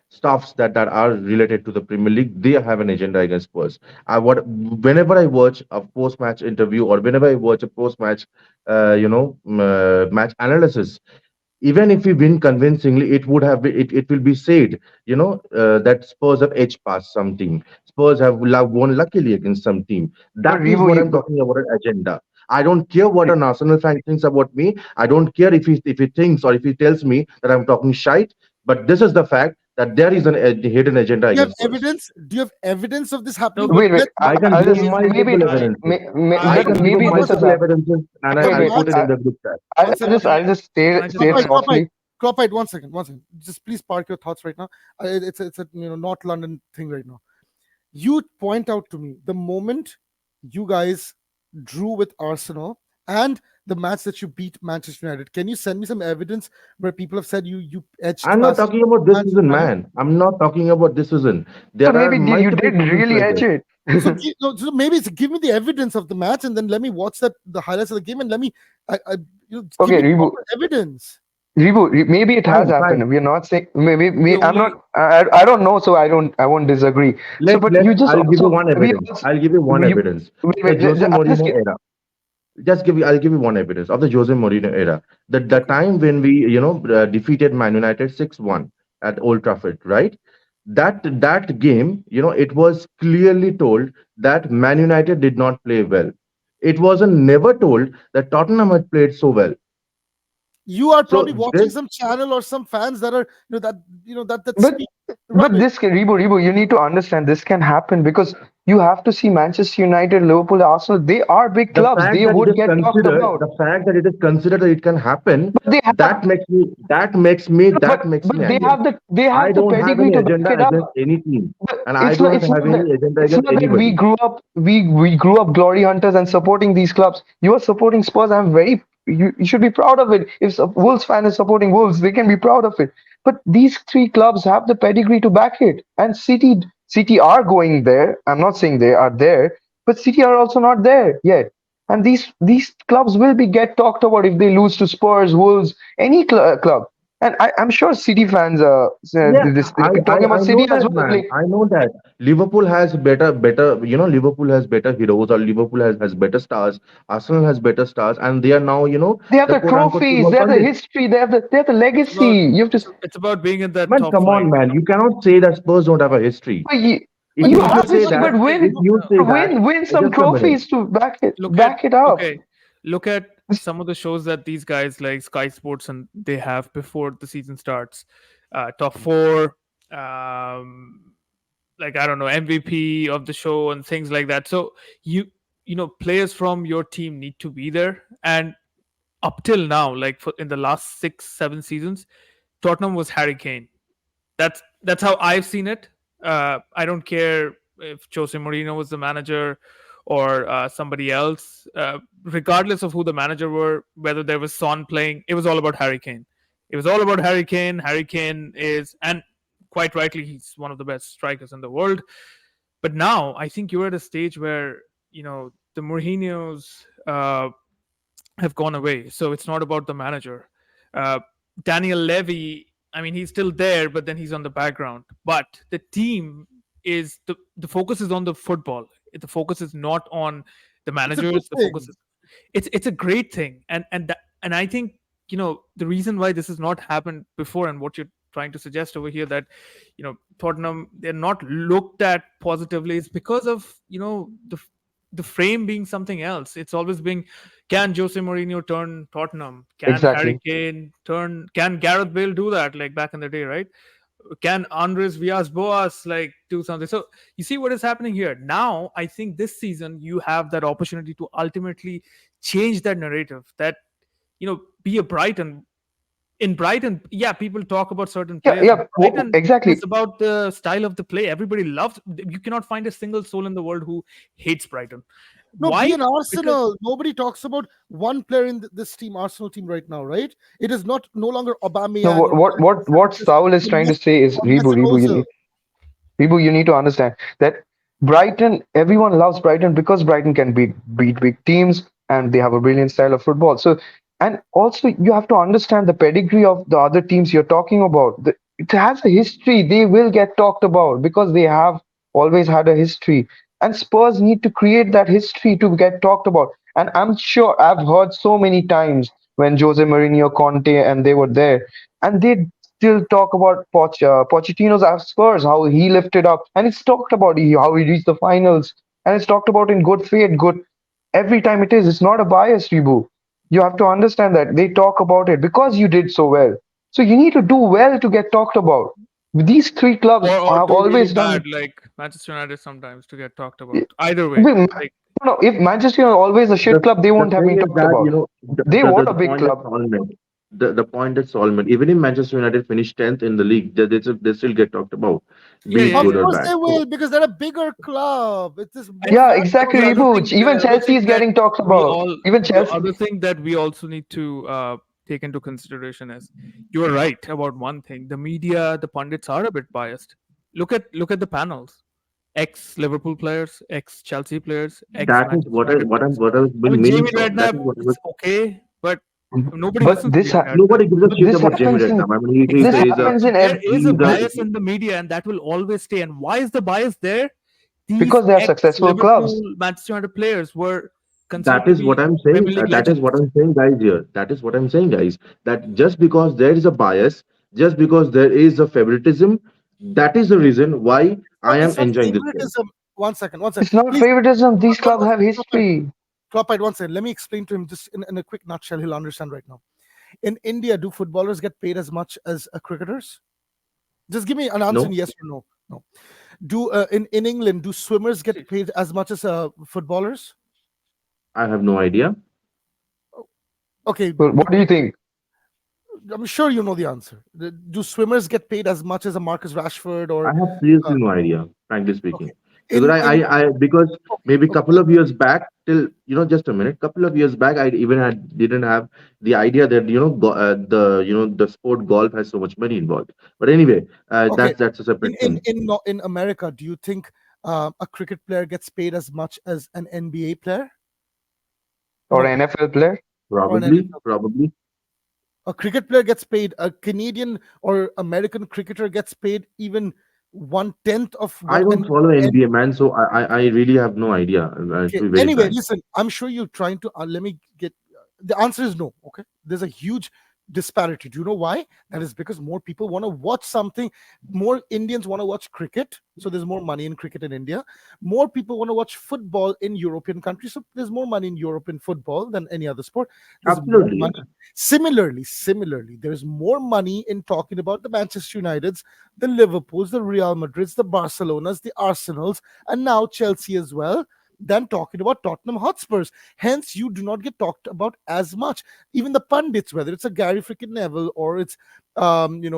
stuffs that are related to the Premier League, they have an agenda against Spurs. Whenever I watch a post match interview or whenever I watch a post match, match analysis, even if we win convincingly, it will be said, that Spurs have edged past some team. Spurs have won luckily against some team.
But
That is
Revo,
what I'm talking about an agenda. I don't care what an Arsenal fan thinks about me. I don't care if he thinks or if he tells me that I'm talking shite. But this is the fact that there is a hidden agenda
Do you have
against Spurs.
evidence? Do you have evidence of this
No,
happening?
but
wait.
Let
I can
I'll
give you
just maybe
multiple
it,
I
evidences. I
but
can give you
maybe
one
this has
multiple
second.
happened.
evidences, and
Wait,
I'll
wait.
put it in
Max,
the group chat.
one second.
I'll just
can I
say
jump
it
in?
softly.
Cropite, 1 second, 1 second. Just please park your thoughts right now. It's a North London thing right now. You point out to me the moment you guys drew with Arsenal and the match that you beat Manchester United. Can you send me some evidence where people have said you edged
I'm not
past
talking about this
Manchester
season,
United?
man. I'm not talking about this season.
So
There are
maybe you
multiple
did
seasons
really
like
edge
this.
it.
So, so maybe it's give me the evidence of the match and then let me watch the highlights of the game and let me give
Okay,
me
Revo.
proper evidence.
Maybe it has
Fine, fine.
happened. We're not saying
the
I'm not.
only
I don't know, so I won't disagree. So, but you just
I'll give you
also
one
we
evidence.
also
I'll give you one
you
evidence. The
wait,
Jose
I'll just
Mourinho era. I'll give you one evidence of the Jose Mourinho era. The
Okay.
time when we, defeated Man United 6-1 at Old Trafford, right? That game, it was clearly told that Man United did not play well. It wasn't never told that Tottenham had played so well.
You are
So
probably watching
this
some channel or some fans that are that
but
speak
but
rubbish.
this can Rebo, you need to understand this can happen because you have to see Manchester United, Liverpool, Arsenal. They are big
the
clubs.
fact
They
that it
would
is
get talked
considered,
about.
the fact that it is considered that it can happen,
But they have
that makes me
but
angry.
they
I
have the
don't have
pedigree
any
to back
agenda
it
against
up.
any team,
But
and I don't have any agenda
it's
against
not that we
anybody.
grew up we grew up glory hunters and supporting these clubs. You are supporting Spurs. You should be proud of it. If a Wolves fan is supporting Wolves, they can be proud of it. But these three clubs have the pedigree to back it. And City are going there. I'm not saying they are there, but City are also not there yet. And these clubs will be get talked about if they lose to Spurs, Wolves, any club. And I'm sure City fans
Yeah,
talking about
I know
City as
that,
well.
man.
Like
I know that Liverpool has Liverpool has better heroes, or Liverpool has better stars. Arsenal has better stars, and they are now,
they have
the
the
quote unquote
trophies,
football
they have the
pundits.
history, they have the
it's
legacy.
about
You have to
it's about being in that
Man,
top
come
flight.
on, man. You cannot say that Spurs don't have a history.
but you,
If
But
you
you,
no,
if you
have
say
history,
Here's
that,
the thing.
if you
No,
say that,
win some
just a minute.
trophies to
look at
back it up.
okay, look at some of the shows that these guys like Sky Sports and they have before the season starts. Top four, like I don't know, MVP of the show and things like that. So you players from your team need to be there. And up till now, like in the last 6 7 seasons, Tottenham was Harry Kane. That's how I've seen it. I don't care if Jose Mourinho was the manager or somebody else. Regardless of who the manager were, whether there was Son playing, it was all about Harry Kane. It was all about Harry Kane. Harry Kane is, and quite rightly, he's one of the best strikers in the world. But now I think you're at a stage where the Mourinho's have gone away. So it's not about the manager. Uh, Daniel Levy, I mean, he's still there, but then he's on the background. But the team is the focus is on the football. The focus is not on the
it's a good
managers. The focus
thing.
is it's a great thing, and I think the reason why this has not happened before, and what you're trying to suggest over here, that Tottenham, they're not looked at positively, is because of the frame being something else. It's always been Can Jose Mourinho turn Tottenham? Can Harry
Exactly.
Kane turn? Can Gareth Bale do that like back in the day, right? Can Andres Villas-Boas like do something? So you see what is happening here. Now, I think this season you have that opportunity to ultimately change that narrative. That be a Brighton. In Brighton, yeah, people talk about certain
Yeah,
players.
yeah,
Brighton is
exactly.
about the style of the play. Everybody loves. You cannot find a single soul in the world who hates Brighton.
No, be
Why?
an
Because
Arsenal. Nobody talks about one player in this team, Arsenal team right now, right? It is not no longer
No,
Aubameyang
what
or
what what what
Sanchez
Saul is
or
trying to
Messi
say is
or
Rebu,
Mesut Ozil.
People, you need to understand that Brighton, everyone loves Brighton because Brighton can beat big teams and they have a brilliant style of football. So, and also you have to understand the pedigree of the other teams you're talking about. It has a history. They will get talked about because they have always had a history. And Spurs need to create that history to get talked about. And I'm sure I've heard so many times when Jose Mourinho, Conte, and they were there, and they still talk about Pochettino's at Spurs, how he lifted up, and it's talked about how he reached the finals, and it's talked about in good faith, good every time it is. It's not a bias, Rebu. You have to understand that they talk about it because you did so well. So you need to do well to get talked about. These three clubs
or
have
do really
always
bad
done.
like Manchester United sometimes to get talked
If
about. Either way, like
if Manchester are always a
the
shit club, they
the
won't have
thing
been
is
talked
that,
about.
the,
They
the, the
want
the
a big
point that
club.
Solomon made, the point that Solomon, even if Manchester United finish 10th in the league, they still get talked about,
yeah,
be it
yeah,
Of
good
yeah.
or
course
bad.
they
So
will because they're a bigger club. It is
And
more
Yeah,
fans
exactly,
the
outside.
other
Rebu.
thing,
Even
the other
Chelsea
thing
is
that
getting talked
we
about.
all,
Even
the
Chelsea.
other thing that we also need to take into consideration is you are right about one thing. The media, the pundits are a bit biased. Look at the panels. Ex Liverpool players, ex Chelsea players, ex
that is
Manchester United players.
what I've
I
been
mean,
meaning
Jamie
from. That
Redknapp,
is what I was.
it's okay, but nobody
But
listens to Jamie Redknapp.
Nobody gives a
but
shit
this
about Jamie
happens in
Redknapp. I mean,
this
he is
Exactly.
a
happens
So
in
there is a
he's a
bias in the media, and that will always stay. And why is the bias there? These
because they are
ex
successful
Liverpool,
clubs.
Manchester United players were considered
That
to
is what
be
I'm saying.
Premier League
That is what
legends.
I'm saying, guys. Here, that is what I'm saying, guys. That just because there is a bias, just because there is a favoritism, that is the reason why I am
It's not
enjoying this game.
favoritism. One second.
It's not
Please,
favoritism. These clubs
one
have
second.
history.
Klopp, one second. Let me explain to him just in a quick nutshell. He'll understand right now. In India, do footballers get paid as much as cricketers? Just give me an answer in
No,
yes or no. No. Do in England, do swimmers get paid as much as footballers?
I have no idea.
Okay,
Well, what do you think?
I'm sure you know the answer. Do swimmers get paid as much as a Marcus Rashford
I
or
have seriously
uh,
no idea, frankly
okay?
speaking. Because
In
I because
okay,
maybe
okay,
couple of years back, till just a minute, couple of years back, I even didn't have the idea that the sport golf has so much money involved. But anyway,
okay.
that's a separate thing.
In America, do you think a cricket player gets paid as much as an NBA player?
Or
No,
an NFL player?
or an
Probably,
NFL.
probably.
A cricket player gets paid. A Canadian or American cricketer gets paid even 1/10 of
I
what
don't
an
follow NBA, man, so I really have no idea, to
okay.
be very
Anyway,
frank.
listen, I'm sure you're trying to let me get the answer is no. Okay. There's a huge disparity. Do you know why? That is because more people want to watch something. More Indians want to watch cricket. So there's more money in cricket in India. More people want to watch football in European countries. So there's more money in European football than any other sport. There's more
Absolutely,
money.
yeah.
Similarly, there's more money in talking about the Manchester Uniteds, the Liverpools, the Real Madrids, the Barcelonas, the Arsenals, and now Chelsea as well, than talking about Tottenham Hotspurs. Hence, you do not get talked about as much. Even the pundits, whether it's a Gary freaking Neville or it's Jamie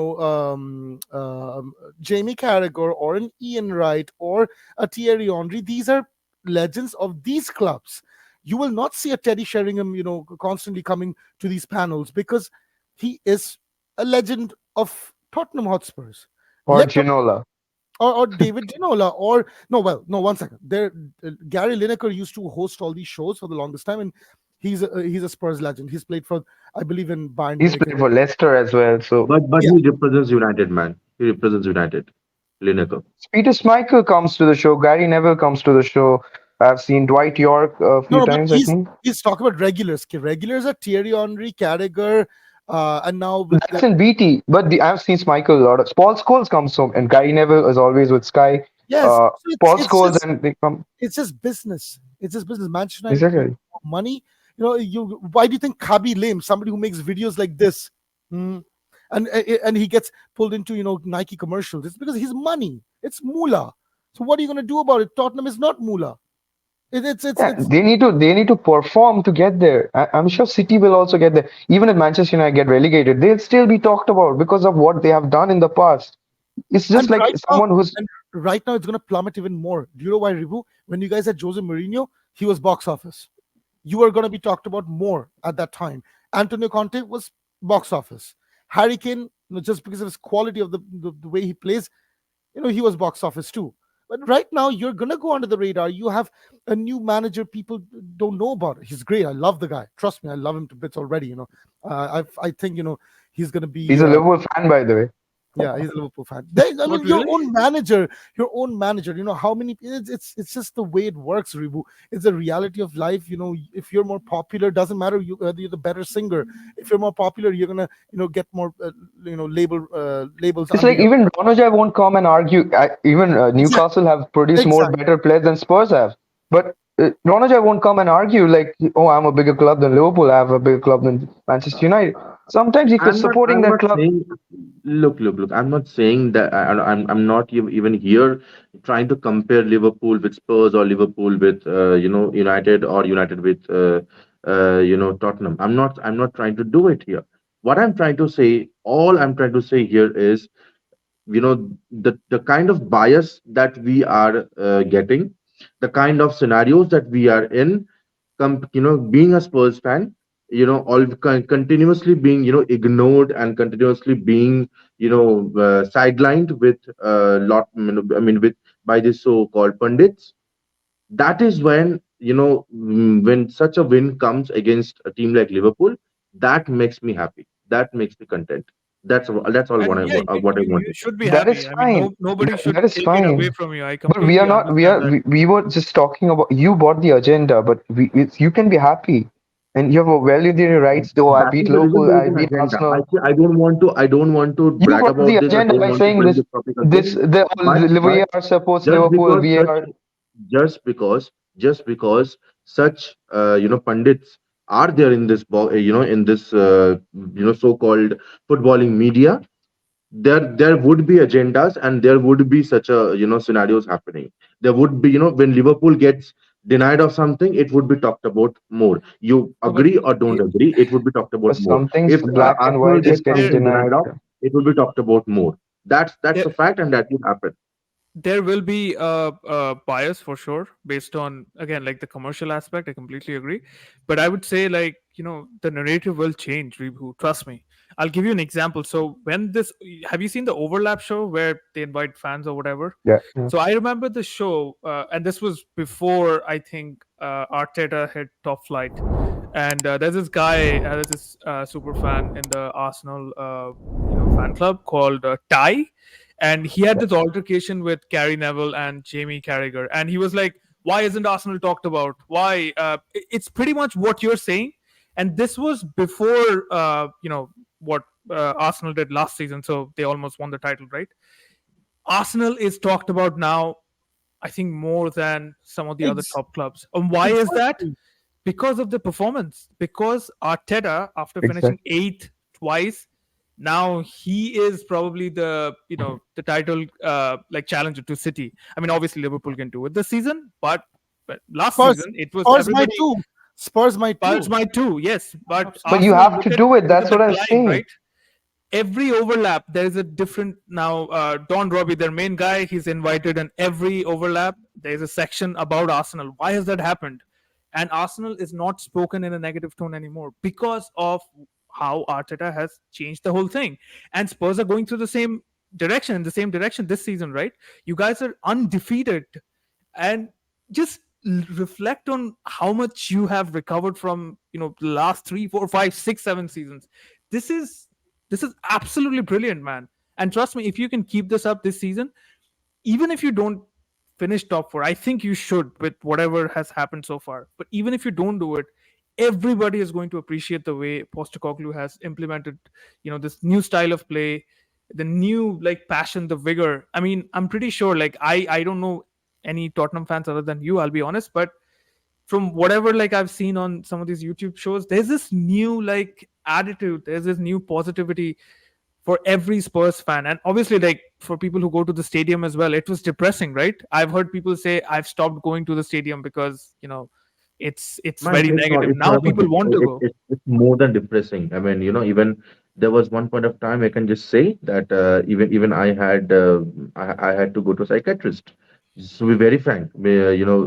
Carragher or an Ian Wright or a Thierry Henry, these are legends of these clubs. You will not see a Teddy Sheringham, constantly coming to these panels because he is a legend of Tottenham Hotspurs.
Or
Let
Ginola?
or David Ginola or no, well, no, one second. There, Gary Lineker used to host all these shows for the longest time, and he's a Spurs legend. He's played for, I believe, in Bayern
He's
Munich.
played for Leicester as well. So
But
Yeah.
he represents United, man. He represents United. Lineker.
Peter Schmeichel comes to the show. Gary Neville comes to the show. I've seen Dwight York a
No,
few
no, but
times, I
he's
think.
he's talking about regulars. Okay, regulars are Thierry Henry, Carragher, and now with
That's in BT. But I've seen Schmeichel a lot. Paul Scholes comes from, and Gary Neville is always with Sky.
yes. So
Paul Scholes, and they come.
it's just business. It's just business. Manchester United make
Exactly.
more money. You why do you think Khabi Lame, somebody who makes videos like this, hmm, and he gets pulled into Nike commercials? It's because he's money. It's moolah. So what are you going to do about it? Tottenham is not moolah.
Yeah,
It's
they need to perform to get there. I'm sure City will also get there. Even if Manchester United get relegated, they'll still be talked about because of what they have done in the past. It's just
and
like
right now
someone who's
and right now it's going to plummet even more. Do you know why, Ribu? When you guys had Jose Mourinho, he was box office. You were going to be talked about more at that time. Antonio Conte was box office. Harry Kane, just because of his quality of the way he plays, he was box office too. But right now, you're gonna go under the radar. You have a new manager. People don't know about it. He's great. I love the guy. Trust me, I love him to bits already. I think he's gonna
he's
be.
a Liverpool fan, by the way.
Yeah, he's a Liverpool fan. I
What
mean, your
really?
own manager, your own manager. How many? It's just the way it works, Ribu. It's the reality of life. If you're more popular, doesn't matter. Whether you're the better singer. If you're more popular, you're gonna get more labels
It's
under
like
your.
even Ronaldo won't come and argue. Even
Exactly.
Newcastle have produced more
Exactly.
better players than Spurs have. But Ronaldo won't come and argue like, oh, I'm a bigger club than Liverpool. I have a bigger club than Manchester United. Sometimes if you're supporting
I'm
that
not
club,
saying. Look. I'm not saying that. I'm not even here trying to compare Liverpool with Spurs or Liverpool with United or United with Tottenham. I'm not trying to do it here. What I'm trying to say, all I'm trying to say here is, the kind of bias that we are getting, the kind of scenarios that we are in, being a Spurs fan, all continuously being, ignored, and continuously being, sidelined with lot, I mean, with by the so-called pundits. That is when, when such a win comes against a team like Liverpool, that makes me happy. That makes me content. That's all
And yeah,
what I
you
wanted.
should be
that
happy.
is
I mean,
fine.
nobody should
That is
take it away
fine.
from you. I
But we are
completely
not.
understand that.
We were just talking about you bought the agenda, but you can be happy, and you have a validatory rights. Oh, I
That
beat
is the reason
Liverpool.
there is
I
an
beat
agenda.
Arsenal.
I don't want to
You
brag
brought the
about this. I
agenda
don't
by
want to
saying
bring
this.
this topic
This
again.
the
But
VAR supports
just
Liverpool.
because such
VAR.
just because such pundits are there in this in this so-called footballing media, there would be agendas, and there would be such a scenarios happening. There would be, when Liverpool gets denied of something, it would be talked about more. You
No, but
agree or don't agree, it would be talked about more.
Some things
If
black and
Arsenal
white
there,
gets
just getting
there,
something
denied.
denied of, it will be talked about more. That's
there,
a fact, and that will happen.
there will be a bias for sure based on, again, like the commercial aspect. I completely agree, but I would say, like, the narrative will change, Reboot, trust me. I'll give you an example. So when this have you seen the overlap show where they invite fans or whatever?
Yeah, yeah.
So I remember the show, and this was before, I think, Arteta hit top flight. And there's this guy, there's this super fan in the Arsenal, fan club called Ty, and he had this altercation with Gary Neville and Jamie Carragher, and he was like, "Why isn't Arsenal talked about? Why?" It's pretty much what you're saying, and this was before, what Arsenal did last season, so they almost won the title, right? Arsenal is talked about now, I think, more than some of the other
Ex-
top clubs. And why is that?
exactly.
Because of the performance. Because Arteta, after finishing
Exactly.
eighth twice, now he is probably the title, like, challenger to City. I mean, obviously Liverpool can do it this season, but last
Spurs,
season it was
Spurs might
everybody.
too. Spurs might
Spurs
too.
might too, yes, but
But you
Arsenal,
have to do it.
look
That's
at the
what I'm
climb,
saying.
right? Every overlap there is a different now. Don Robbie, their main guy, he's invited, and every overlap there's a section about Arsenal. Why has that happened? And Arsenal is not spoken in a negative tone anymore because of how Arteta has changed the whole thing. And Spurs are going through the same direction this season, right? You guys are undefeated, and just reflect on how much you have recovered from, the last 3, 4, 5, 6, 7 seasons. This is this is absolutely brilliant, man. And trust me, if you can keep this up this season, even if you don't finish top four, I think you should, with whatever has happened so far. But even if you don't do it, everybody is going to appreciate the way Postecoglou has implemented, this new style of play, the new, like, passion, the vigor. I mean, I'm pretty sure, like, I don't know any Tottenham fans other than you, I'll be honest, but from whatever like I've seen on some of these YouTube shows, there's this new like attitude, there's this new positivity for every Spurs fan. And obviously, like for people who go to the stadium as well, it was depressing, right? I've heard people say I've stopped going to the stadium because, it's
Man,
very
it's not.
negative.
It's
Now
not about.
people want to go.
It's more than depressing. I mean, even there was one point of time I can just say that even I had to go to a psychiatrist. Just to be very frank,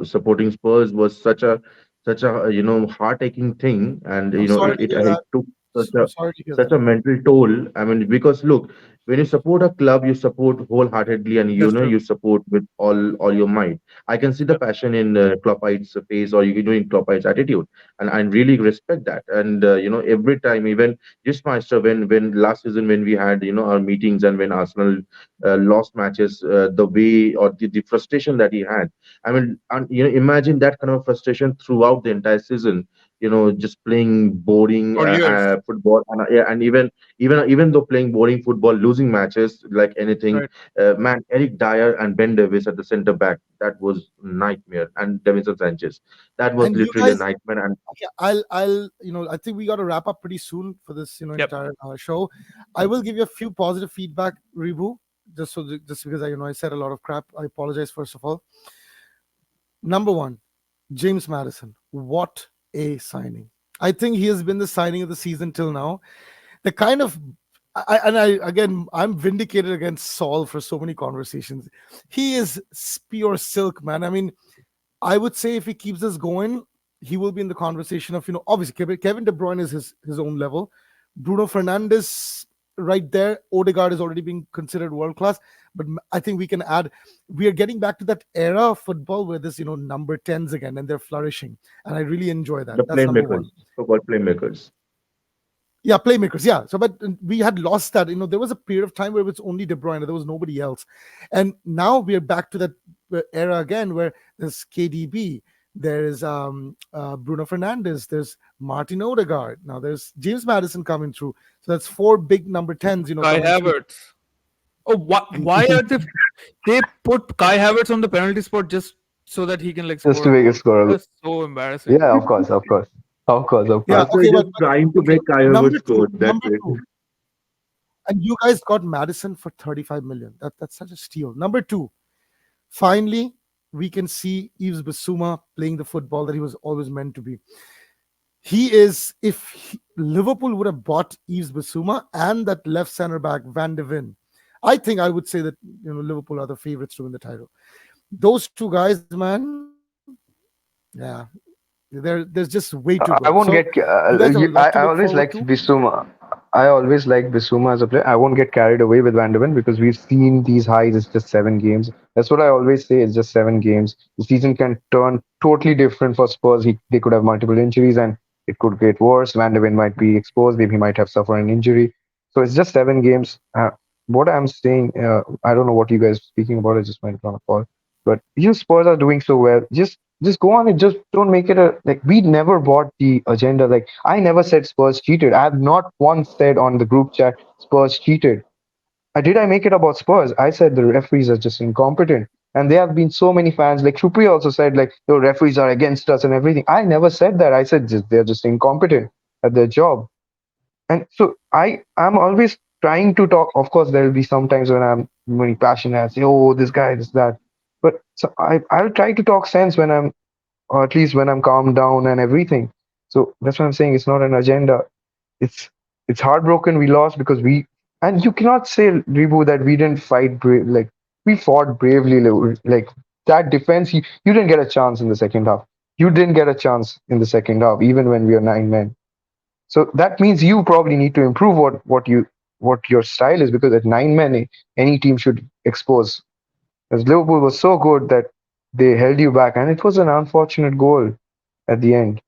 supporting Spurs was such a heart-aching thing, and
I'm sorry to hear
it
that.
took such a
I'm sorry to hear
such
that.
a mental toll. I mean, because look, when you support a club, you support wholeheartedly, and
That's true.
you support with all your might. I can see the
Yep.
passion in Kloppite's face, or in Kloppite's attitude, and I really respect that. And every time, even just Meister, when last season when we had our meetings, and when Arsenal lost matches, the way or the frustration that he had. I mean, and, imagine that kind of frustration throughout the entire season. Just playing boring
For years.
football, and yeah, and even though playing boring football, losing matches like anything.
Right.
Man, Eric Dyer and Ben Davis at the center back, that was nightmare, and Davinson Sanchez, that was
And you
literally a
guys,
nightmare. And
okay, I think we got to wrap up pretty soon for this,
Yep.
entire show. I will give you a few positive feedback, Rebu, just because I said a lot of crap. I apologize first of all. Number one, James Madison. What a signing! I think he has been the signing of the season till now. The kind of again, I'm vindicated against Saul for so many conversations. He is pure silk, man. I mean, I would say if he keeps this going, he will be in the conversation of, obviously Kevin De Bruyne is his own level. Bruno Fernandes right there. Odegaard is already being considered world class. But I think we are getting back to that era of football where this, number 10s again and they're flourishing. And I really enjoy that.
the
That's number
playmakers,
one.
football playmakers.
Yeah, playmakers. Yeah. So, but we had lost that. There was a period of time where it was only De Bruyne. There was nobody else. And now we are back to that era again where there's KDB, there's Bruno Fernandes, there's Martin Odegaard. Now there's James Madison coming through. So that's four big number 10s,
Kai
coming through.
Havertz. Oh, why are they put Kai Havertz on the penalty spot just so that he can like
Just
score
to
a
make
goal?
it score.
That's so embarrassing.
Yeah, of course, of course, of course, of
Yeah.
course.
Also,
Okay.
just trying to
Okay.
make Kai
Number
Havertz
two.
score. That's
Number
it.
two. And you guys got Madison for 35 million. That's such a steal. Number two. Finally, we can see Yves Bissouma playing the football that he was always meant to be. Liverpool would have bought Yves Bissouma and that left center back Van de Ven, I think I would say that Liverpool are the favorites to win the title. Those two guys, man, yeah, there's just way too good.
I
So
won't get.
you guys have a lot to
I
look
always
forward
liked
to.
Bissouma. I always liked Bissouma as a player. I won't get carried away with Van de Ven because we've seen these highs. It's just 7 games. That's what I always say. It's just 7 games. The season can turn totally different for Spurs. They could have multiple injuries and it could get worse. Van de Ven might be exposed. He might have suffered an injury. So it's just 7 games. What I'm saying, I don't know what you guys are speaking about. I just went on a call. But you Spurs are doing so well. Just go on it. Just don't make it a like we never bought the agenda. Like I never said Spurs cheated. I have not once said on the group chat Spurs cheated. I make it about Spurs? I said the referees are just incompetent. And there have been so many fans, like Shupri also said, like the referees are against us and everything. I never said that. I said they're just incompetent at their job. And so I'm always trying to talk. Of course, there will be some times when I'm very passionate. I say, oh, this guy, this that. But so I'll try to talk sense when I'm or at least when I'm calmed down and everything. So that's what I'm saying. It's not an agenda. It's it's heartbroken. We lost because and you cannot say Rebu that we didn't fight brave. Like we fought bravely. Like that defense, you didn't get a chance in the second half. You didn't get a chance in the second half, even when we are 9 men. So that means you probably need to improve what your style is because at 9 men, any team should expose. Because Liverpool was so good that they held you back, and it was an unfortunate goal at the end.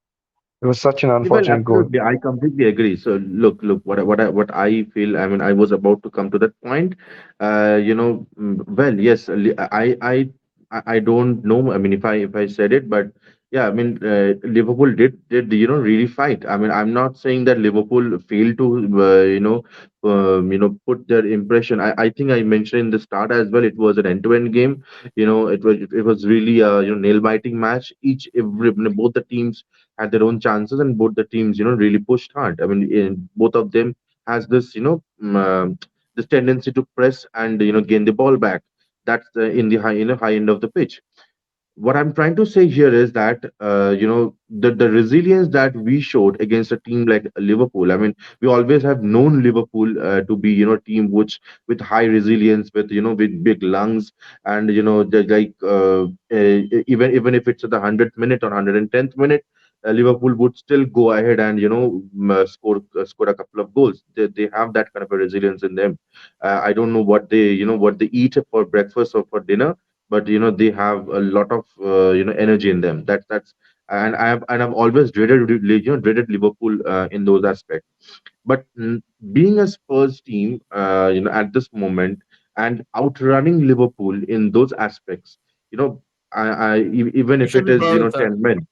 It was such an
Yeah, well,
unfortunate goal.
absolutely. I completely agree. So look, what I feel. I mean, I was about to come to that point. Well, yes, I don't know. I mean, if I said it, but Yeah, I mean, Liverpool did really fight. I mean, I'm not saying that Liverpool failed to put their impression. I think I mentioned in the start as well. It was an end-to-end game. It was really a nail biting match. Both the teams had their own chances, and both the teams really pushed hard. I mean, both of them has this this tendency to press and gain the ball back. That's in the high end of the pitch. What I'm trying to say here is that the resilience that we showed against a team like Liverpool. I mean, we always have known Liverpool to be a team which with high resilience, with with big lungs, and even if it's at the 100th minute or 110th minute. Liverpool would still go ahead and score a couple of goals. They have that kind of a resilience in them. I don't know what they eat for breakfast or for dinner, but they have a lot of energy in them. That's and I've always dreaded Liverpool in those aspects. But being a Spurs team, at this moment and outrunning Liverpool in those aspects, you know, even
You
if
should
it
be
is
proud of that.
10 men,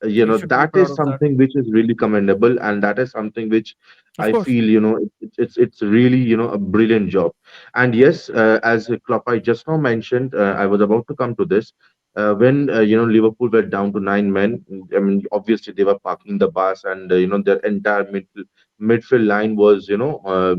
You should be
that
proud
is
of that.
something which is really commendable, and that is something which
Of
I
course.
feel it's really a brilliant job. And yes, as Klopp I just now mentioned, I was about to come to this. When Liverpool were down to 9 men, I mean, obviously they were parking the bus, and their entire midfield line was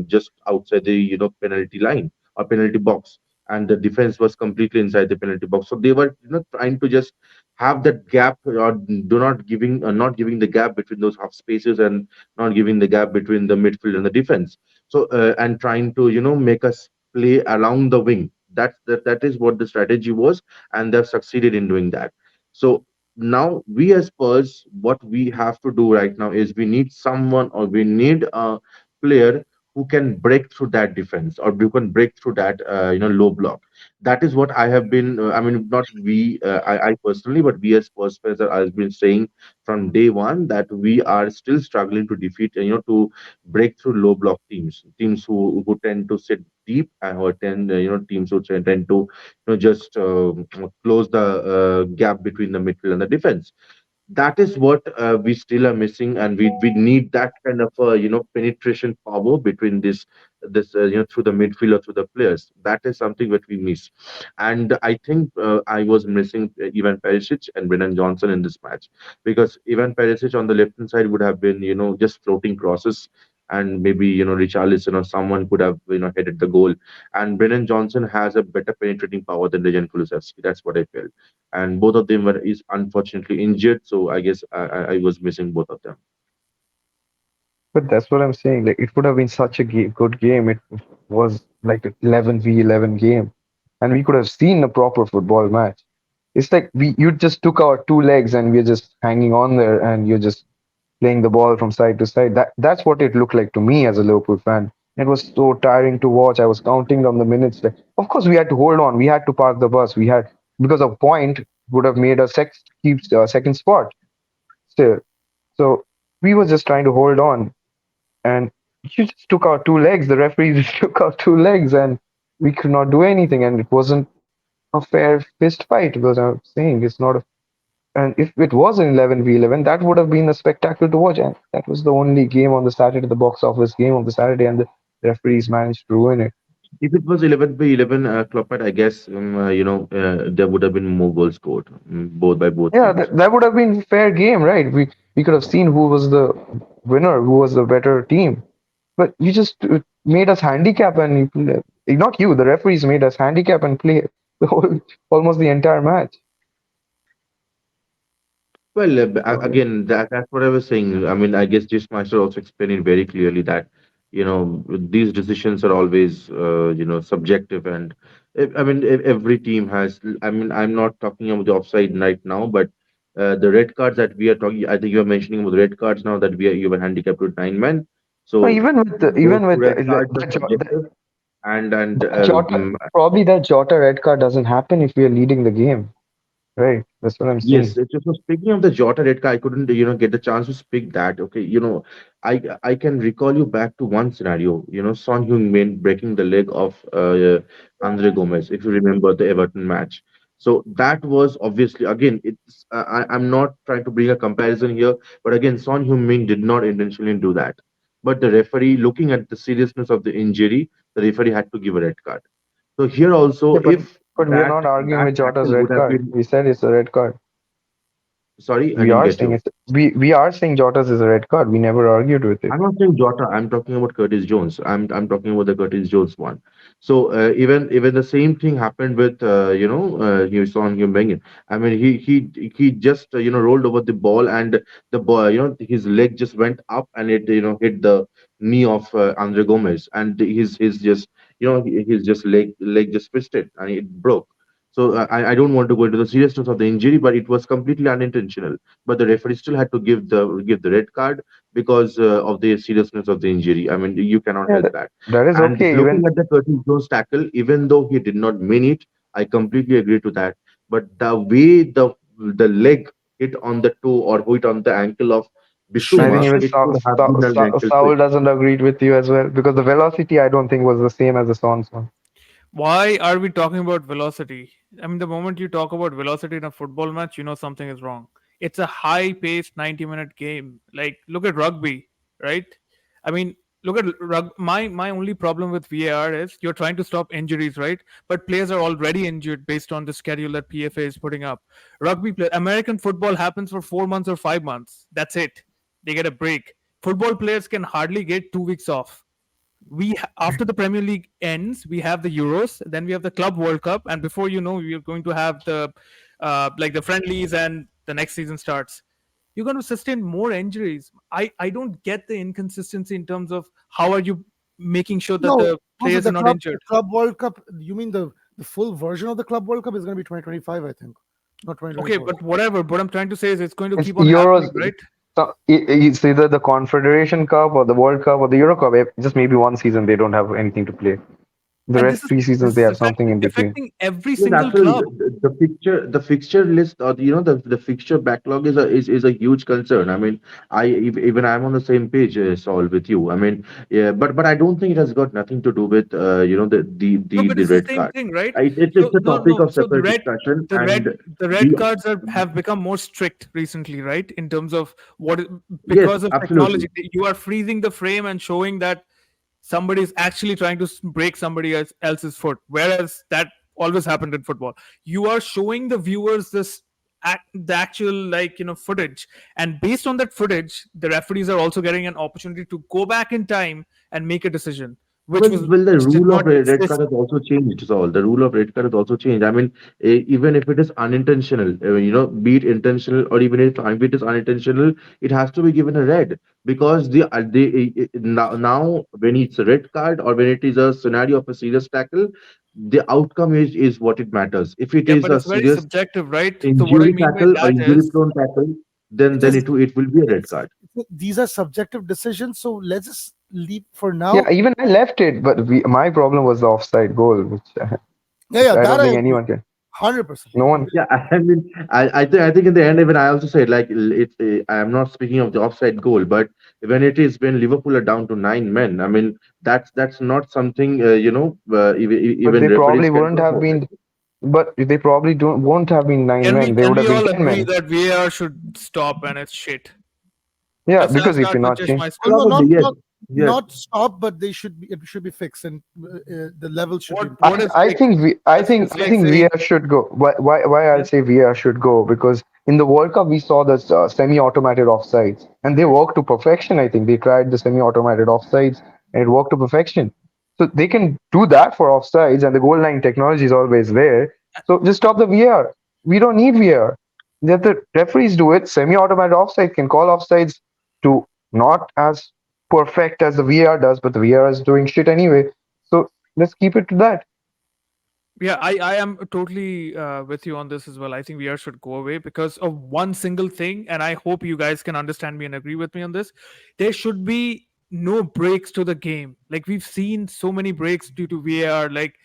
just outside the penalty line or penalty box, and the defense was completely inside the penalty box. So they were trying to just have that gap, or do not giving the gap between those half spaces, and not giving the gap between the midfield and the defense. So and trying to make us play along the wing. That is what the strategy was, and they've succeeded in doing that. So now we as Spurs, what we have to do right now is we need someone, or we need a player who can break through that defense, or who can break through that low block. That is what I have been. I mean, not we, I personally, but we as Spurs fans have been saying from day one that we are still struggling to defeat, to break through low block teams who tend to sit deep, and who tend, teams who tend to, just close the gap between the midfield and the defense. That is what we still are missing, and we need that kind of penetration power between this through the midfield or through the players. That is something that we miss, and I think I was missing Ivan Perisic and Brennan Johnson in this match, because Ivan Perisic on the left hand side would have been just floating crosses, and maybe Richarlison or someone could have headed the goal, and Brennan Johnson has a better penetrating power than Dejan Kulusevski. That's what I felt, and both of them were is unfortunately injured. So I guess I was missing both of them.
But that's what I'm saying. Like it would have been such a good game. It was like an 11v11 game, and we could have seen a proper football match. It's like we you just took our two legs and we're just hanging on there, and you're just playing the ball from side to side. That's what it looked like to me as a Liverpool fan. It was so tiring to watch. I was counting down the minutes. Like, of course, we had to hold on. We had to park the bus. We had because a point would have made us keep second spot still. So we were just trying to hold on, and you just took out two legs. The referee just took out two legs, and we could not do anything. And it wasn't a fair fist fight. Because I'm saying it's not a. And if it was an 11v11, that would have been a spectacle to watch. And that was the only game on the Saturday, the box office game of the Saturday, and the referees managed to ruin it.
If it was 11-11, Kloppert, I guess there would have been more goals scored, both by both
Yeah,
teams.
that would have been fair game, right? We could have seen who was the winner, who was the better team. But you just made us handicap and not you, the referees made us handicap and play the whole almost the entire match.
Well,
So,
again, that's what I was saying. I mean, I guess this master also explained it very clearly that these decisions are always subjective, and I mean every team has. I mean, I'm not talking about the offside right now, but the red cards that we are talking. I think you are mentioning about the red cards now, that you were handicapped with 9 men.
no,
So those
even with
red cards are
that,
subjective, and
that Jota, probably that Jota red card doesn't happen if we are leading the game, right? That's what I'm
yes,
saying.
so speaking of the Jota Redka, I couldn't, get the chance to speak that. Okay, I can recall you back to one scenario. Son Heung-min breaking the leg of Andre Gomez, if you remember the Everton match. So that was obviously, again, I'm not trying to bring a comparison here, but again, Son Heung-min did not intentionally do that. But the referee, looking at the seriousness of the injury, the referee had to give a red card. So here also,
Yeah,
if
but we are not arguing
that
with Jota's
tackle would
red
have
card.
been,
We said it's a red card.
sorry, I
We
didn't
are
get
saying
you.
we are saying Jota's is a red card. We never argued with it.
I'm not saying Jota. I'm talking about Curtis Jones. I'm talking about the Curtis Jones one. So even the same thing happened with you saw him banging. I mean he just rolled over the ball, and the ball, his leg just went up, and it hit the knee of Andre Gomez, and his just his just leg just twisted and it broke. So I don't want to go into the seriousness of the injury, but it was completely unintentional. But the referee still had to give the red card because of the seriousness of the injury. I mean, you cannot
Yeah,
help that.
that is
And
okay.
looking
Even
at the Curtis Jones tackle, even though he did not mean it, I completely agree to that. But the way the leg hit on the toe or hit on the ankle of
I think
Bissouma,
even
it should have been an ankle
Saul
twist.
doesn't agree with you as well because the velocity I don't think was the same as the Son's one.
Why are we talking about velocity? I mean, the moment you talk about velocity in a football match, you know something is wrong. It's a high paced 90-minute game. Like, look at rugby, right? I mean, look at my only problem with VAR is you're trying to stop injuries, right? But players are already injured based on the schedule that PFA is putting up. American football happens for 4 months or 5 months. That's it. They get a break. Football players can hardly get 2 weeks off. After the Premier League ends, we have the Euros, then we have the Club World Cup, and before you know, we are going to have the like the friendlies, and the next season starts. You're going to sustain more injuries. I don't get the inconsistency in terms of how are you making sure that
No,
the
also
players are not
the
injured.
Club World Cup. You mean the full version of the Club World Cup is going to be 2025, I think, not
Okay,
2024.
but whatever. What I'm trying to say is it's going to
It's
keep on
Euros.
happening, right?
So it's either the Confederation Cup or the World Cup or the Euro Cup. Just maybe one season they don't have anything to play. The
And
rest 3 seasons
this
they
is
have something in between.
affecting every
Yes,
single
absolutely.
club.
The fixture list, or the fixture backlog is a huge concern. I mean, even I'm on the same page, Saul, with you. I mean, yeah, but I don't think it has got nothing to do with the
No,
the
but
the
it's the
red
same
card.
thing, right?
It's
So
a
no,
topic
no.
of
So
separate discussion, and
the red
the
cards have become more strict recently, right? In terms of
yes,
because of
absolutely.
technology, you are freezing the frame and showing that somebody is actually trying to break somebody else's foot, whereas that always happened in football. You are showing the viewers the actual footage, and based on that footage, the referees are also getting an opportunity to go back in time and make a decision,
Well, the
which did
rule
not
of red
exist.
card has also changed. So the rule of red card has also changed. I mean, even if it is unintentional, be it intentional or even if it is unintentional, it has to be given a red because now when it's a red card or when it is a scenario of a serious tackle, the outcome is what it matters. If it
Yeah,
is
but
a
it's very
serious
subjective, right? So what I
injury
mean by
tackle or
that
injury
is
prone tackle, then
It
then
is.
it will be a red card.
These are subjective decisions, so let's just leave for
Yeah,
now.
even I left it, but my problem was the offside goal,
Yeah,
which
yeah,
I
that
don't
I
think
agree.
anyone can.
100%.
No one.
Yeah, I mean, I think in the end, even I also said like I am not speaking of the offside goal, but when Liverpool are down to 9 men, I mean that's not something
But
even
they
referees
probably
can
wouldn't
talk
have
about it.
been. But they probably don't won't have been nine men. They
can
would
we
have been
all
10
agree
men.
that VAR should stop and it's shit?
Yeah,
Let's
because if
start
you're
with
not
just
changed,
myself.
No, no,
Probably yes, yes.
not stop, but they should be, it should be fixed, and the level should be improved.
What is
I
fixed?
think
It's
I
like
think
saying,
VR should go. Why I'll
Yeah.
say VR should go because in the World Cup we saw the semi-automated offsides and they worked to perfection. I think they tried the semi-automated offsides and it worked to perfection. So they can do that for offsides and the goal line technology is always there. So just stop the VR. We don't need VR. Let the referees do it. Semi-automated offside can call offsides to not as perfect as the VR does, but the VR is doing shit anyway. So let's keep it to that.
yeah, I am totally with you on this as well. I think VR should go away because of one single thing, and I hope you guys can understand me and agree with me on this. There should be no breaks to the game. Like we've seen so many breaks due to VAR. Like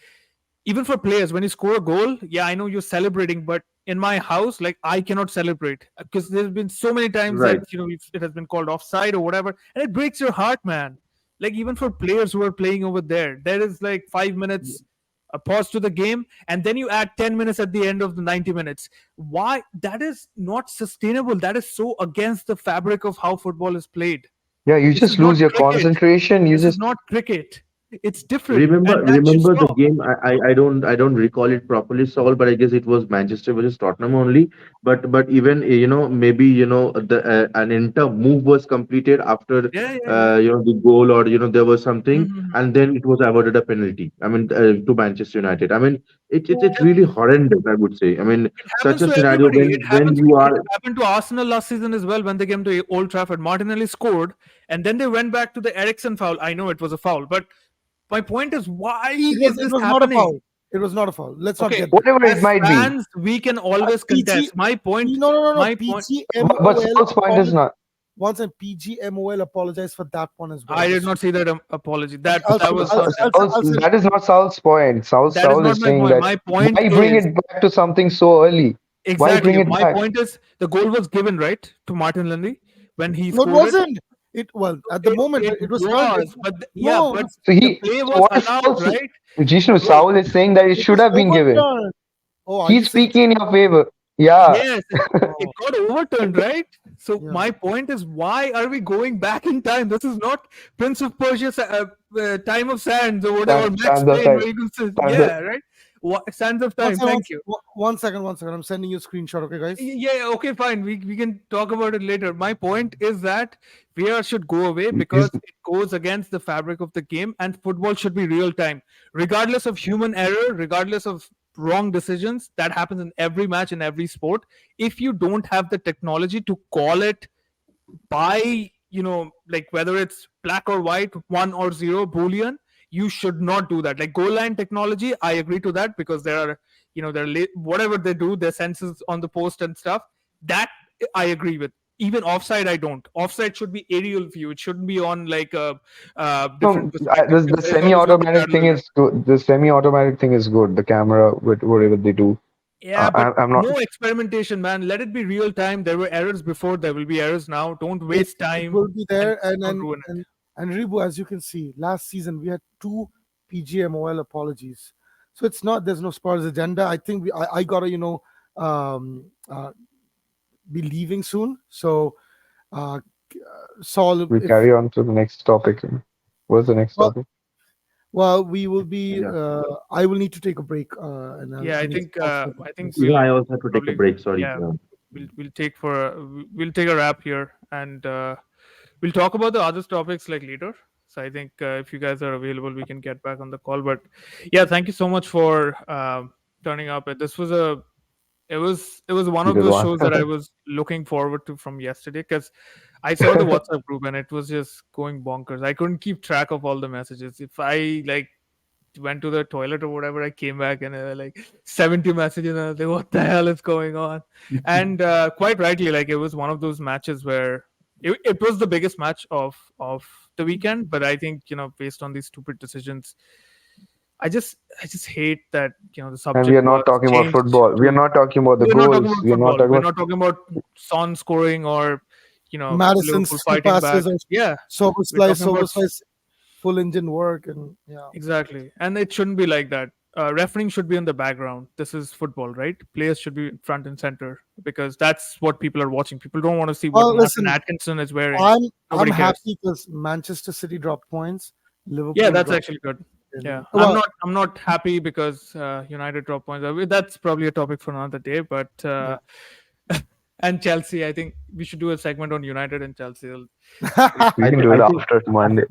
even for players, when you score a goal, yeah, I know you're celebrating, but in my house, like I cannot celebrate because there's been so many times that
Right.
it has been called offside or whatever, and it breaks your heart, man. Like even for players who are playing over there, there is like 5 minutes. a pause to the game, and then you add 10 minutes at the end of the 90 minutes. Why? That is not sustainable. That is so against the fabric of how football is played.
Yeah, you
This is
just
not
lose your
cricket.
concentration. You
This is
just
not cricket. It's different,
Remember,
and that should
remember the
stop.
game. I don't recall it properly, Saul, but I guess it was Manchester versus Tottenham only. But even maybe the an inter move was completed after
Yeah, yeah, yeah.
the goal, or there was something,
Mhm.
and then it was awarded a penalty. I mean, to Manchester United. I mean, it's
Yeah,
really horrendous, I would say. I mean,
it
such
happens
a
to
scenario
everybody.
when you
It
are.
happened to Arsenal last season as well when they came to Old Trafford. Martinelli scored, and then they went back to the Ericsson foul. I know it was a foul, but my point is, why is
It
this
was not a
happening?
foul. It was not a foul. Let's not
Okay,
get there.
whatever it
as
might be.
fans, we can always
PG,
contest. My point,
no, no, no, no.
my point.
But
PGMOL
Saul's point is not.
once, and PGMOL apologize for that one as well.
I did
Just
not see that apology. That
I'll,
that was nonsense.
Saul's,
send
that is not Saul's point.
That is
Saul
not
is
my
saying
point.
that
My point
why bring
is
it back to something so early? Why
exactly.
bring it
My
back?
point is the goal was given right to Martin Lindy when he
no, it
scored it.
wasn't. It well at the moment
It
it was felt.
was, but yeah,
No,
but
So
the
he,
play
so
was
what is
allowed,
Saul's,
right?
Jishnu,
Bro,
Saul is saying that it
it
should
was
have been given.
overturned. Oh, are you
He's
saying?
speaking in your favor. Yeah,
yes, it
Oh,
got overturned, right? So
yeah.
my point is, why are we going back in time? This is not Prince of Persia, Time of Sands or whatever, Max
stands of
Payne,
time.
where you can say,
Stands of,
yeah, right? Sands of
One
Time.
second,
Thank you.
one second, one second. I'm sending you a screenshot. Okay, guys.
Yeah, okay, fine. We can talk about it later. My point is that VR should go away because
he's,
it goes against the fabric of the game, and football should be real time, regardless of human error, regardless of wrong decisions. That happens in every match in every sport. If you don't have the technology to call it by like whether it's black or white, 1 or 0 boolean, you should not do that. Like goal line technology, I agree to that because there are whatever they do, their senses on the post and stuff, that I agree with. Even offside, I don't. Offside should be aerial view. It shouldn't be on like a
no,
different perspective
the
because there's always going to be
semi-automatic thing
parallelism.
is good. The semi-automatic thing is good. The camera with whatever they do.
Yeah, but
I'm not.
no experimentation, man. Let it be real time. There were errors before, there will be errors now. Don't
It,
waste
it
time
will be
and
there,
don't ruin it.
and Ribu, as you can see, last season we had 2 PGMOL apologies. So it's not there's no Spurs agenda. I think I gotta um, uh, be leaving soon. So uh, Saul,
We
if
carry on to the next topic. What's the next
well,
topic?
well, we will be.
Yeah.
I will need to take a break, and
Yeah,
I need to pause for
I think
Even
we'll
I also have to take a
probably
break. Sorry.
yeah we'll take a wrap here, and we'll talk about the other topics like later. So I think if you guys are available, we can get back on the call. But yeah, thank you so much for turning up. And this was it was one
You
of
did
those
one.
shows that I was looking forward to from yesterday because I saw the WhatsApp group and it was just going bonkers. I couldn't keep track of all the messages. If I like went to the toilet or whatever, I came back and like 70 messages and I was like, what the hell is going on? And quite rightly, like it was one of those matches where it was the biggest match of the weekend, but I think based on these stupid decisions, I just hate that the
And we
subject
are not
was
talking about
changed
football. We are
to.
not talking about the
We're not talking
goals.
about
We are not
football.
talking
We're
about.
not talking about Son scoring or
Madison
Liverpool
steal
fighting back.
passes or
Yeah, we're talking
Sober
about
slice, full engine work, and yeah.
exactly, and it shouldn't be like that. Refereeing should be in the background. This is football, right? Players should be front and center because that's what people are watching. People don't want to see what
Well,
Martin
listen,
Atkinson is wearing.
I'm
Nobody cares.
happy because Manchester City dropped points,
Yeah,
Liverpool
that's
dropped.
actually good. Yeah, I'm
Well,
not happy because United drop points. That's probably a topic for another day. But
yeah.
and Chelsea, I think we should do a segment on United and Chelsea.
We
I
can
think
do
I
it
think
after Monday.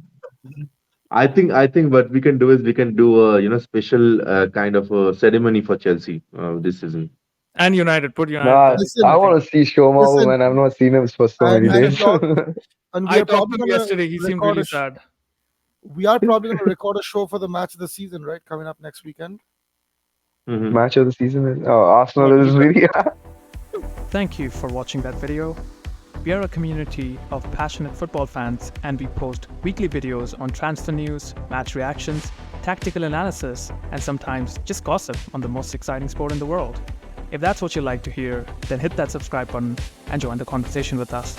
I think what we can do is we can do a special kind of a ceremony for Chelsea this season.
And United, put United
Nah,
top.
I
I
Listen,
think
want to see Shoma,
listen,
man. I've not seen him for so many
me
and
too.
days.
we all, and we
I
are
talked
probably
to him
gonna
yesterday. He seemed
record
really sad.
we are probably gonna record a show for the match of the season, right? Coming up next weekend.
Hmm.
Match of the season is
What
Arsenal is
Newcastle?
really.
Thank you for watching that video. We are a community of passionate football fans and we post weekly videos on transfer news, match reactions, tactical analysis, and sometimes just gossip on the most exciting sport in the world. If that's what you like to hear, then hit that subscribe button and join the conversation with us.